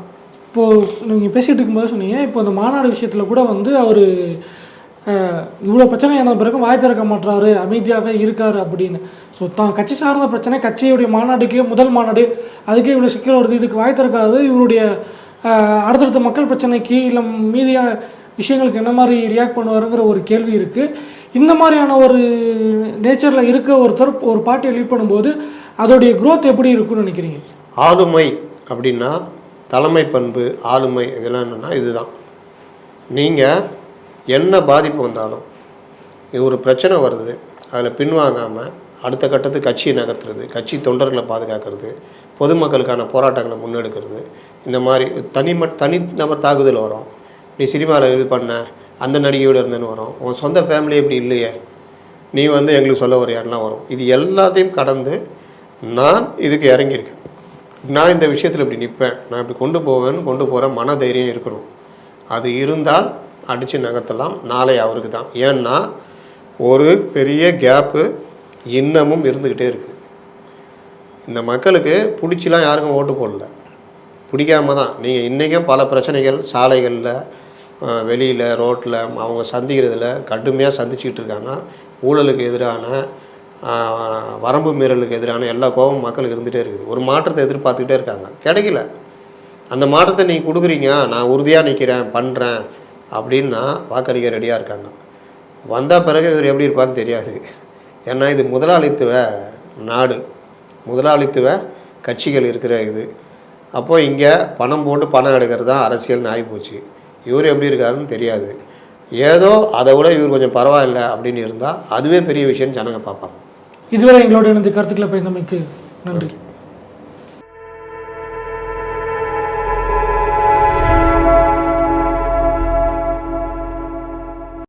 இப்போது நீங்கள் பேசிகிட்டு இருக்கும்போது சொன்னீங்க, இப்போ இந்த மாநாடு விஷயத்தில் கூட வந்து அவர் இவ்வளோ பிரச்சனை ஆன பிறகு வாய் திறக்க மாட்டாரு, அமைதியாகவே இருக்கார் அப்படின்னு. ஸோ தான் கட்சி சார்ந்த பிரச்சனை, கட்சியுடைய மாநாட்டுக்கே முதல் மாநாடு, அதுக்கே இவ்வளோ சிக்கல் வருது, இதுக்கு வாய் திறக்காது. இவருடைய அடுத்தடுத்த மக்கள் பிரச்சனைக்கு இல்லை மீதியான விஷயங்களுக்கு என்ன மாதிரி ரியாக்ட் பண்ணுவாருங்கிற ஒரு கேள்வி இருக்குது. இந்த மாதிரியான ஒரு நேச்சரில் இருக்க ஒருத்தர் ஒரு பார்ட்டியை லீட் பண்ணும்போது அதோடைய க்ரோத் எப்படி இருக்குன்னு நினைக்கிறீங்க? ஆளுமை அப்படின்னா தலைமை பண்பு, ஆளுமை, இதெல்லாம் என்னென்னா இதுதான். நீங்கள் என்ன பாதிப்பு வந்தாலும், ஒரு பிரச்சனை வருது, அதில் பின்வாங்காமல் அடுத்த கட்டத்துக்கு கட்சியை நகர்த்துறது, கட்சி தொண்டர்களை பாதுகாக்கிறது, பொதுமக்களுக்கான போராட்டங்களை முன்னெடுக்கிறது. இந்த மாதிரி தனிநபர் தாக்குதல் வரும். நீ சினிமாவில் இது பண்ண, அந்த நடிகையோடு இருந்தேன்னு வரும். உன் சொந்த ஃபேமிலி இப்படி இல்லையே, நீ வந்து எங்களுக்கு சொல்ல வரையாருலாம் வரும். இது எல்லாத்தையும் கடந்து நான் இதுக்கு இறங்கியிருக்கேன். நான் இந்த விஷயத்தில் இப்படி நிற்பேன், நான் இப்படி கொண்டு போகிற மன தைரியம் இருக்கணும். அது இருந்தால் அடித்து நகர்த்தலாம். நாளை அவருக்கு தான். ஏன்னா ஒரு பெரிய கேப்பு இன்னமும் இருந்துக்கிட்டே இருக்குது. இந்த மக்களுக்கு பிடிச்சிலாம் யாருக்கும் ஓட்டு போடல, பிடிக்காம தான். நீங்கள் இன்றைக்கும் பல பிரச்சனைகள், சாலைகளில் வெளியில் ரோட்டில் அவங்க சந்திக்கிறதுல கடுமையாக சந்திச்சுக்கிட்டு இருக்காங்க. ஊழலுக்கு எதிரான வரம்பு மீறலுக்கு எதிரான எல்லா கோபமும் மக்களுக்கு இருந்துகிட்டே இருக்குது. ஒரு மாற்றத்தை எதிர்பார்த்துக்கிட்டே இருக்காங்க, கிடைக்கல. அந்த மாற்றத்தை நீங்கள் கொடுக்குறீங்க, நான் உறுதியாக நிற்கிறேன் பண்ணுறேன் அப்படின்னா வாக்களிக்க ரெடியாக இருக்காங்க. வந்த பிறகு இவர் எப்படி இருப்பார்னு தெரியாது. ஏன்னா இது முதலாளித்துவ நாடு, முதலாளித்துவ கட்சிகள் இருக்கிற இது. அப்போது இங்கே பணம் போட்டு பணம் எடுக்கிறது தான் அரசியல்னு ஆகிப்போச்சு. இவர் எப்படி இருக்காருன்னு தெரியாது. ஏதோ அதை விட இவர் கொஞ்சம் பரவாயில்ல அப்படின்னு இருந்தால் அதுவே பெரிய விஷயம்னு ஜனங்க பார்ப்பாங்க. இதுவரை எங்களோட இணைந்து கருத்துக்களை பயந்தமைக்கு நன்றி.